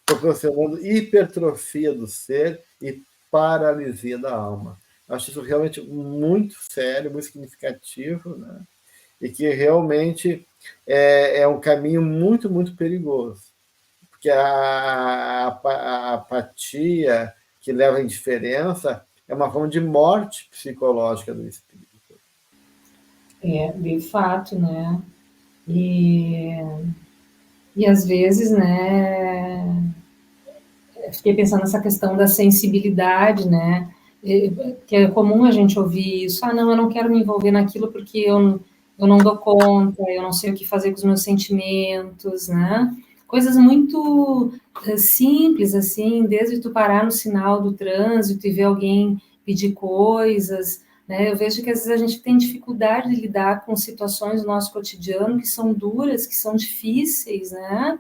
proporcionando hipertrofia do ser e paralisia da alma. Acho isso realmente muito sério, muito significativo, né? E que realmente é um caminho muito, muito perigoso, porque a apatia que leva à indiferença é uma forma de morte psicológica do espírito. De fato, né? E, e às vezes, né, fiquei pensando nessa questão da sensibilidade, né? Que é comum a gente ouvir isso, não, eu não quero me envolver naquilo porque eu não dou conta, eu não sei o que fazer com os meus sentimentos, né? Coisas muito simples, assim, desde tu parar no sinal do trânsito e ver alguém pedir coisas, né? Eu vejo que às vezes a gente tem dificuldade de lidar com situações do nosso cotidiano que são duras, que são difíceis, né?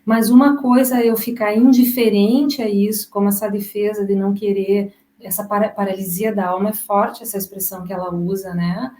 Mas uma coisa é eu ficar indiferente a isso, como essa defesa de não querer, essa paralisia da alma é forte, essa expressão que ela usa, né?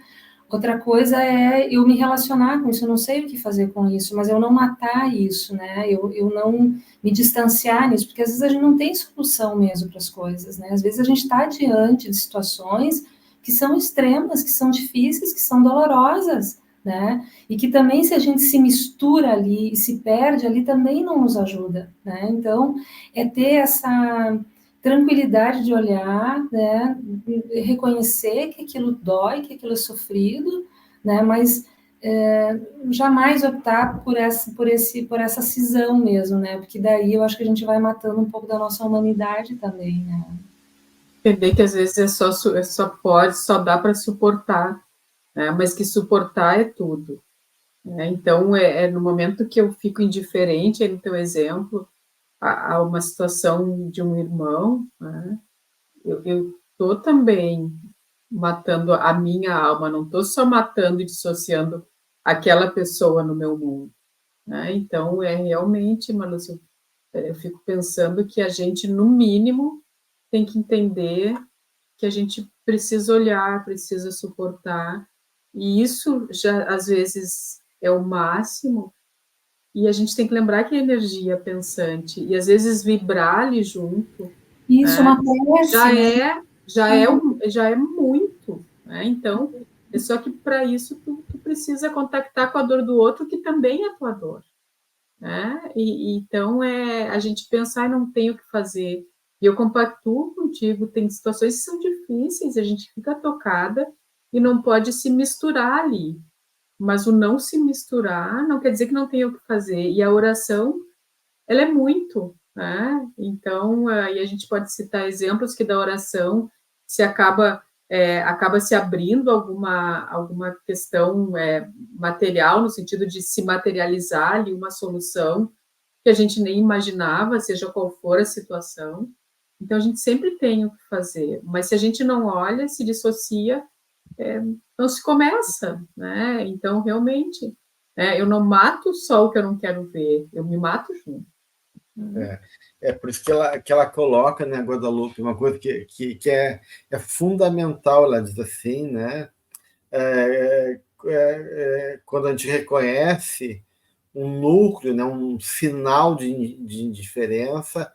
Outra coisa é eu me relacionar com isso, eu não sei o que fazer com isso, mas eu não matar isso, né? Eu não me distanciar nisso, porque às vezes a gente não tem solução mesmo para as coisas, né? Às vezes a gente está diante de situações que são extremas, que são difíceis, que são dolorosas, né? E que também, se a gente se mistura ali e se perde ali, também não nos ajuda, né? Então, é ter essa tranquilidade de olhar, né? Reconhecer que aquilo dói, que aquilo é sofrido, né? Mas jamais optar por essa cisão mesmo, né? Porque daí eu acho que a gente vai matando um pouco da nossa humanidade também, né? Entender que às vezes só dá para suportar, né? Mas que suportar é tudo. Né? Então, no momento que eu fico indiferente, no teu exemplo, a uma situação de um irmão, né? Eu estou também matando a minha alma, não estou só matando e dissociando aquela pessoa no meu mundo. Né? Então, realmente, Marlúcia, eu fico pensando que a gente, no mínimo, tem que entender que a gente precisa olhar, precisa suportar, e isso já, às vezes, é o máximo, e a gente tem que lembrar que a energia é pensante, e às vezes vibrar ali junto, Isso, né, uma prece, já né? é, já é muito, né? Então, é só que para isso tu precisa contactar com a dor do outro, que também é tua dor, né? Então, a gente pensar e não tem o que fazer. E eu compactuo contigo, tem situações que são difíceis, a gente fica tocada e não pode se misturar ali. Mas o não se misturar não quer dizer que não tenha o que fazer. E a oração, ela é muito, né? Então, aí a gente pode citar exemplos que da oração se acaba se abrindo alguma questão material, no sentido de se materializar ali uma solução que a gente nem imaginava, seja qual for a situação. Então, a gente sempre tem o que fazer, mas se a gente não olha, se dissocia, não se começa, né? Então, realmente, eu não mato só o que eu não quero ver, eu me mato junto. Por isso que ela coloca, né, Guadalupe, uma coisa que é fundamental, ela diz assim, né? Quando a gente reconhece um núcleo, né, um sinal de indiferença,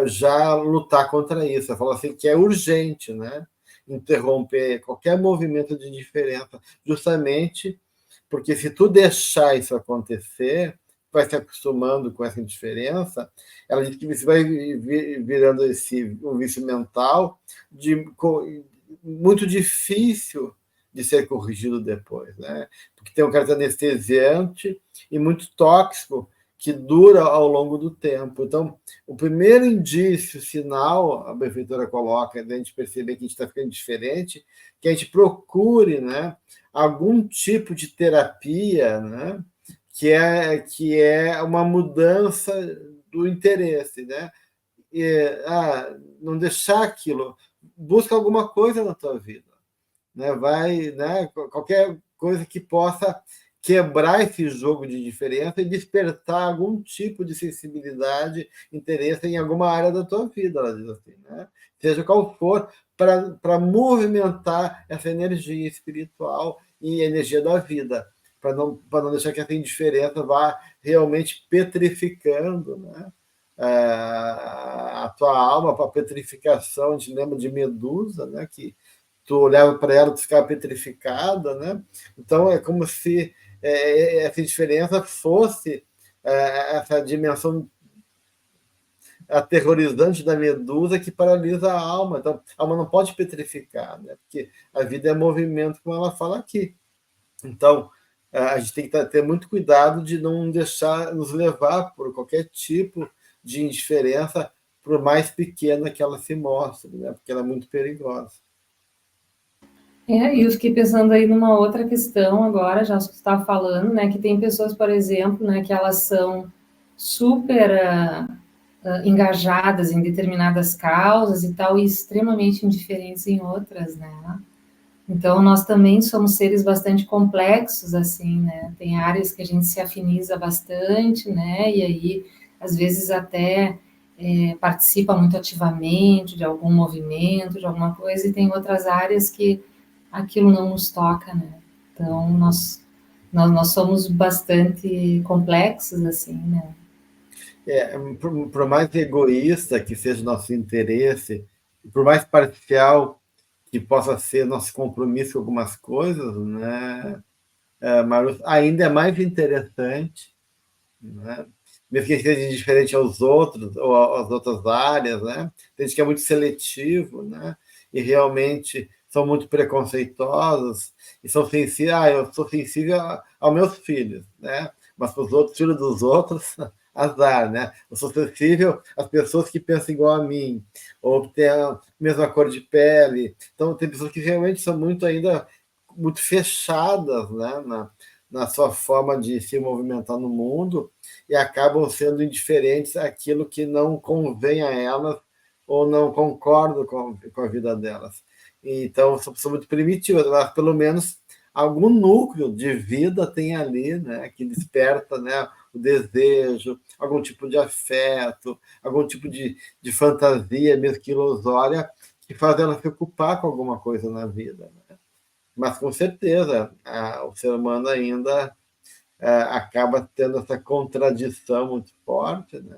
já lutar contra isso. Ela fala assim que é urgente, né? Interromper qualquer movimento de indiferença, justamente porque se tu deixar isso acontecer, vai se acostumando com essa indiferença, ela diz que você vai virando um vício mental muito difícil de ser corrigido depois, né? Porque tem um caráter anestesiante e muito tóxico que dura ao longo do tempo. Então, o primeiro indício, sinal, a benfeitora coloca, da gente perceber que a gente está ficando diferente, que a gente procure, né, algum tipo de terapia, né, que é uma mudança do interesse, né? Não deixar aquilo, busca alguma coisa na tua vida, né? Vai, né? Qualquer coisa que possa quebrar esse jogo de diferença e despertar algum tipo de sensibilidade, interesse em alguma área da tua vida, ela diz assim, né? Seja qual for, para movimentar essa energia espiritual e energia da vida, para não deixar que essa indiferença vá realmente petrificando, né? A tua alma, para a petrificação. A gente lembra de Medusa, né? Que tu olhava para ela e ficava petrificada, né? Então é como se essa diferença fosse essa dimensão aterrorizante da medusa que paralisa a alma. Então, a alma não pode petrificar, né? Porque a vida é movimento, como ela fala aqui. Então, a gente tem que ter muito cuidado de não deixar nos levar por qualquer tipo de indiferença, por mais pequena que ela se mostre, né? Porque ela é muito perigosa. E eu fiquei pensando aí numa outra questão agora, já que você estava falando, né, que tem pessoas, por exemplo, né, que elas são super engajadas em determinadas causas e tal, e extremamente indiferentes em outras, né? Então, nós também somos seres bastante complexos, assim, né? Tem áreas que a gente se afiniza bastante, né? E aí, às vezes, até participa muito ativamente de algum movimento, de alguma coisa, e tem outras áreas que aquilo não nos toca, né? Então, nós somos bastante complexos, assim, né? Por mais egoísta que seja o nosso interesse, por mais parcial que possa ser nosso compromisso com algumas coisas, né, Maru, ainda é mais interessante, né? Mesmo que seja diferente aos outros, ou às outras áreas, né? Tem gente que é muito seletivo, né? E realmente são muito preconceituosos e são sensíveis. Eu sou sensível aos meus filhos, né? Mas para os outros, filhos dos outros, azar, né? Eu sou sensível às pessoas que pensam igual a mim, ou que têm a mesma cor de pele. Então, tem pessoas que realmente são muito fechadas, né? Na sua forma de se movimentar no mundo, e acabam sendo indiferentes àquilo que não convém a elas ou não concordam com a vida delas. Então, são pessoas muito primitivas, mas pelo menos algum núcleo de vida tem ali, né, que desperta, né, o desejo, algum tipo de afeto, algum tipo de fantasia, mesmo que ilusória, que faz ela se ocupar com alguma coisa na vida, né? Mas, com certeza, o ser humano ainda acaba tendo essa contradição muito forte, né?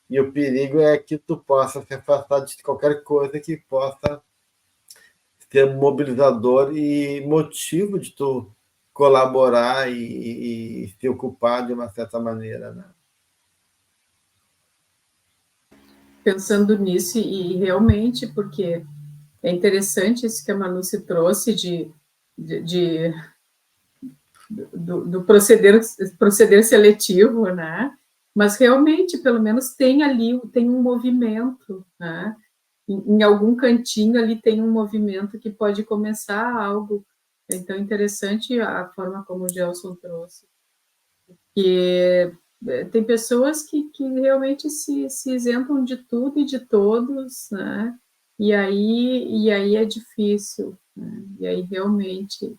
E o perigo é que tu possa se afastar de qualquer coisa que possa ser mobilizador e motivo de tu colaborar e se ocupar de uma certa maneira, né? Pensando nisso, e realmente, porque é interessante isso que a Manu se trouxe do proceder seletivo, né? Mas realmente, pelo menos tem ali, tem um movimento, né? Em algum cantinho ali tem um movimento que pode começar algo. Então, interessante a forma como o Gelson trouxe. Que tem pessoas que realmente se isentam de tudo e de todos, né? E aí é difícil, né? E aí realmente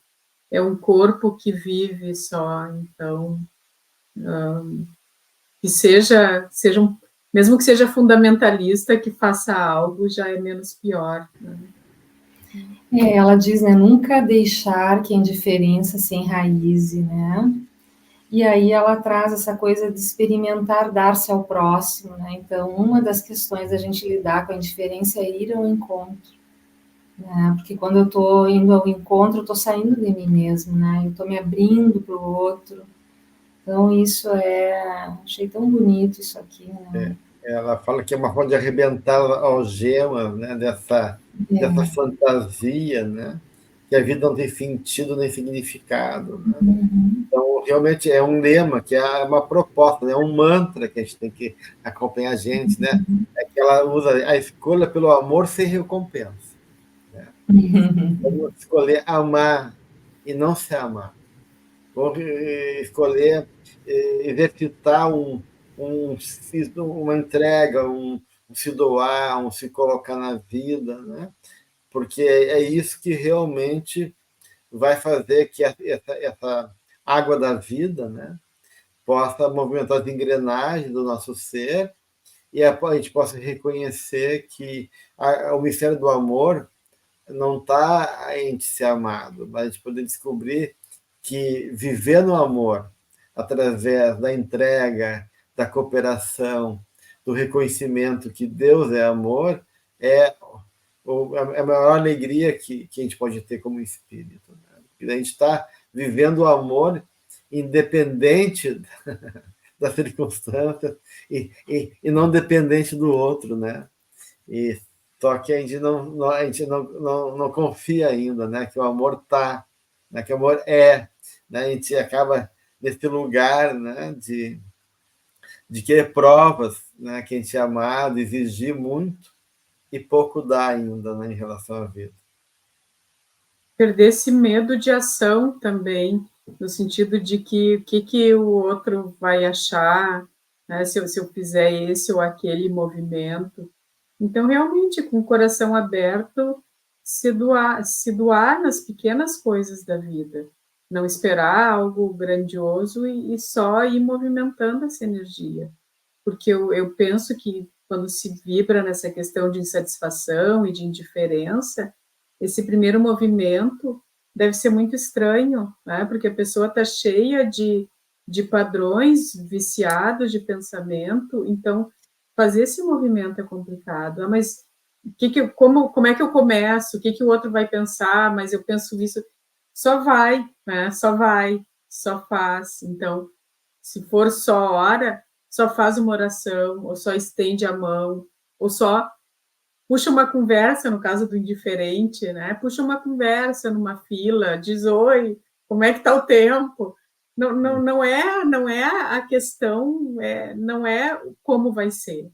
é um corpo que vive só, então que seja mesmo que seja fundamentalista, que faça algo já é menos pior, né? Ela diz, né, nunca deixar que a indiferença se enraize, né? E aí ela traz essa coisa de experimentar dar-se ao próximo, né? Então, uma das questões da gente lidar com a indiferença é ir ao encontro, né? Porque quando eu estou indo ao encontro, eu estou saindo de mim mesmo, né? Eu estou me abrindo para o outro. Então, isso achei tão bonito isso aqui, né? Ela fala que é uma forma de arrebentar algemas, né? Dessa fantasia, né? Que a vida não tem sentido nem significado, né? Então, realmente é um lema, que é uma proposta, né? É um mantra que a gente tem que acompanhar a gente, né? É que ela usa a escolha pelo amor sem recompensa, né? Vamos escolher amar e não se amar. Vamos escolher exercitar uma entrega, um se doar, um se colocar na vida, né? Porque é isso que realmente vai fazer que essa água da vida, né, possa movimentar as engrenagens do nosso ser e a gente possa reconhecer que o mistério do amor não está em ser amado, mas a gente poder descobrir que viver no amor, através da entrega, da cooperação, do reconhecimento que Deus é amor, é a maior alegria que a gente pode ter como espírito. Né? Porque a gente está vivendo o amor independente das circunstâncias e não dependente do outro, né? E só que a gente não confia ainda, né? Que o amor está, né? Que o amor é, né? A gente acaba nesse lugar, né? De querer provas, né? Que a gente é amado, exigir muito e pouco dá ainda, né? Em relação à vida. Perder esse medo de ação também, no sentido de que o que o outro vai achar, né, se eu fizer esse ou aquele movimento. Então, realmente, com o coração aberto, se doar nas pequenas coisas da vida. Não esperar algo grandioso e só ir movimentando essa energia. Porque eu penso que quando se vibra nessa questão de insatisfação e de indiferença, esse primeiro movimento deve ser muito estranho, né? Porque a pessoa está cheia de padrões viciados de pensamento, então fazer esse movimento é complicado. Ah, mas como é que eu começo? O que o outro vai pensar? Mas eu penso isso. Só vai, né? Só vai, só faz. Então, se for só hora, só faz uma oração, ou só estende a mão, ou só puxa uma conversa, no caso do indiferente, né? Puxa uma conversa numa fila, diz oi, como é que está o tempo? Não é a questão, não é como vai ser,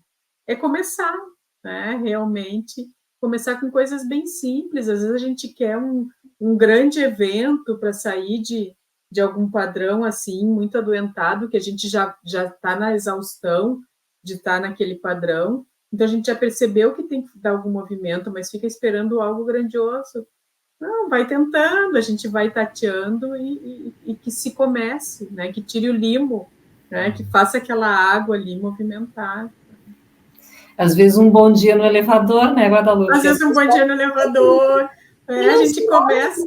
é começar, né? Realmente começar com coisas bem simples. Às vezes a gente quer um grande evento para sair de algum padrão assim muito adoentado, que a gente já está na exaustão de estar naquele padrão. Então, a gente já percebeu que tem que dar algum movimento, mas fica esperando algo grandioso. Não, vai tentando, a gente vai tateando e que se comece, né? Que tire o limo, né? Que faça aquela água ali movimentar. Às vezes um bom dia no elevador, né, Guadalupe? Às vezes um bom dia no elevador, a gente começa...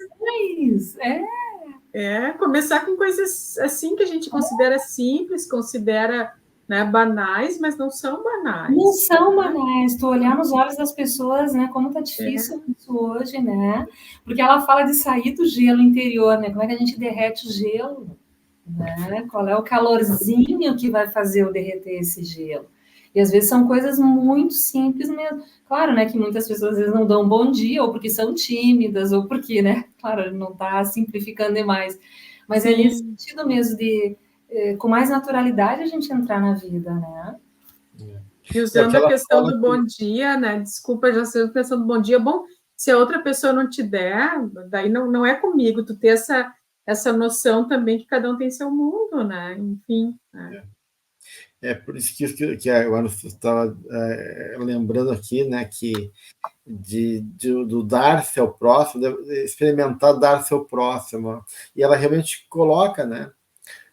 começar com coisas assim que a gente considera simples, considera, né, banais, mas não são banais. Não são banais. Tu olhar nos olhos das pessoas, né? Como tá difícil isso hoje, né? Porque ela fala de sair do gelo interior, né? Como é que a gente derrete o gelo? Né? Qual é o calorzinho que vai fazer eu derreter esse gelo? E às vezes são coisas muito simples mesmo. Claro, né, que muitas pessoas às vezes não dão um bom dia, ou porque são tímidas, ou porque, né, claro, não está simplificando demais. Mas é nesse sentido mesmo de, com mais naturalidade, a gente entrar na vida, né? E usando a questão do bom dia, né? Desculpa, já estou pensando bom dia. Bom, se a outra pessoa não te der, daí não é comigo. Tu ter essa noção também que cada um tem seu mundo, né? Enfim. Né? Por isso que agora eu estava lembrando aqui, né, que do dar-se ao próximo, experimentar dar-se ao próximo. E ela realmente coloca, né,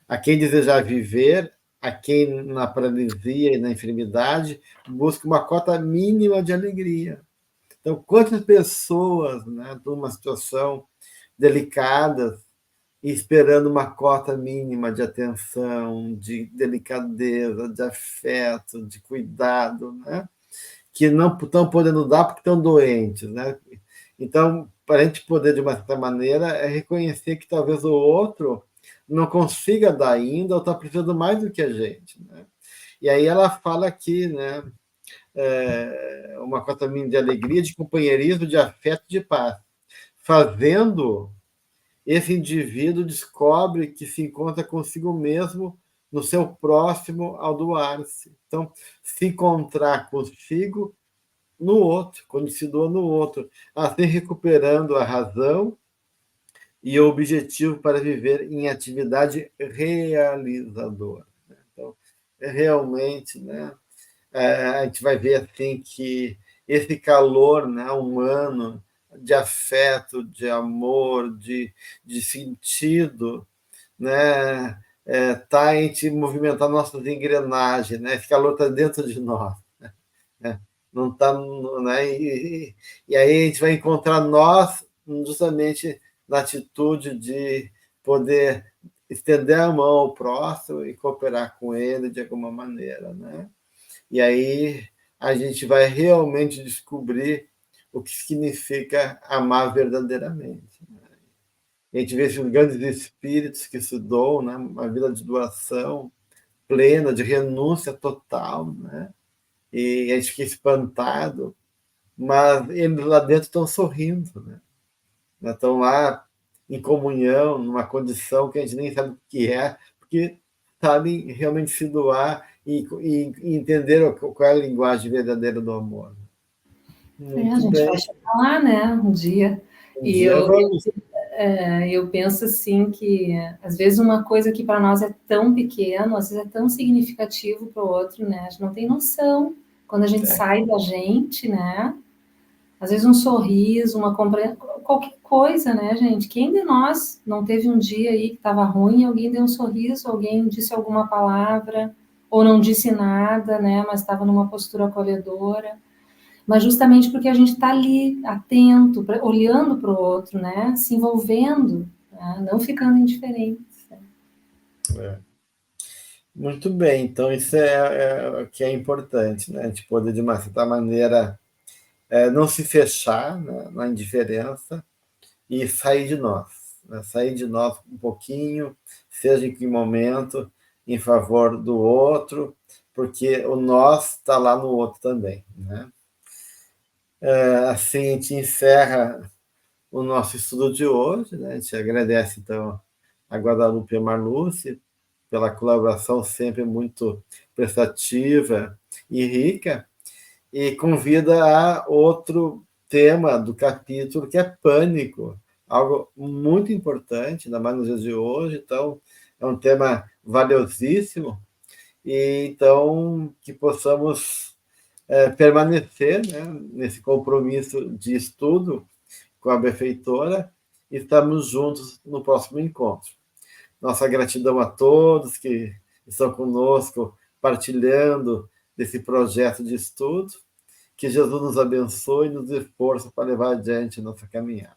a quem desejar viver, a quem na paralisia e na enfermidade busca uma cota mínima de alegria. Então, quantas pessoas, né, numa situação delicada, esperando uma cota mínima de atenção, de delicadeza, de afeto, de cuidado, né? Que não estão podendo dar porque estão doentes, né? Então, para a gente poder, de uma certa maneira, reconhecer que talvez o outro não consiga dar ainda ou está precisando mais do que a gente, né? E aí ela fala aqui, né? Uma cota mínima de alegria, de companheirismo, de afeto, de paz. Fazendo, esse indivíduo descobre que se encontra consigo mesmo no seu próximo ao doar-se. Então, se encontrar consigo no outro, quando se doa no outro, assim recuperando a razão e o objetivo para viver em atividade realizadora. Então, realmente, né, a gente vai ver assim que esse calor, né, humano, de afeto, de amor, de sentido, né, tá em te movimentar nossas engrenagens, né? Esse calor está dentro de nós, né? Não está, né? E aí a gente vai encontrar nós justamente na atitude de poder estender a mão ao próximo e cooperar com ele de alguma maneira, né? E aí a gente vai realmente descobrir o que significa amar verdadeiramente. A gente vê esses grandes espíritos que se doam, né? Uma vida de doação plena, de renúncia total, né? E a gente fica espantado, mas eles lá dentro estão sorrindo, né? Estão lá em comunhão, numa condição que a gente nem sabe o que é, porque sabem realmente se doar e entender qual é a linguagem verdadeira do amor. A Muito gente vai bem. chegar lá, né, um dia. Um E dia vamos. eu penso assim que, às vezes, uma coisa que para nós é tão pequeno, às vezes é tão significativo para o outro, né? A gente não tem noção. Quando a gente sai da gente, né? Às vezes um sorriso, uma compreensão, qualquer coisa, né, gente? Quem de nós não teve um dia aí que estava ruim, alguém deu um sorriso, alguém disse alguma palavra, ou não disse nada, né? Mas estava numa postura acolhedora. Mas justamente porque a gente está ali, atento, olhando para o outro, né? Se envolvendo, né? Não ficando indiferente. É. Muito bem, então isso o que é importante, né? A gente poder, de uma certa maneira, não se fechar, né, na indiferença e sair de nós, né? Sair de nós um pouquinho, seja em que momento, em favor do outro, porque o nós está lá no outro também, né? Assim a gente encerra o nosso estudo de hoje, né? A gente agradece, então, a Guadalupe e a Marluce pela colaboração sempre muito prestativa e rica, e convida a outro tema do capítulo, que é pânico, algo muito importante, ainda mais nos dias de hoje. Então, é um tema valiosíssimo, e então que possamos permanecer, né, nesse compromisso de estudo com a benfeitora, e estamos juntos no próximo encontro. Nossa gratidão a todos que estão conosco, partilhando desse projeto de estudo. Que Jesus nos abençoe e nos dê força para levar adiante a nossa caminhada.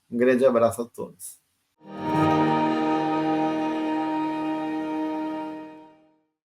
Um grande abraço a todos.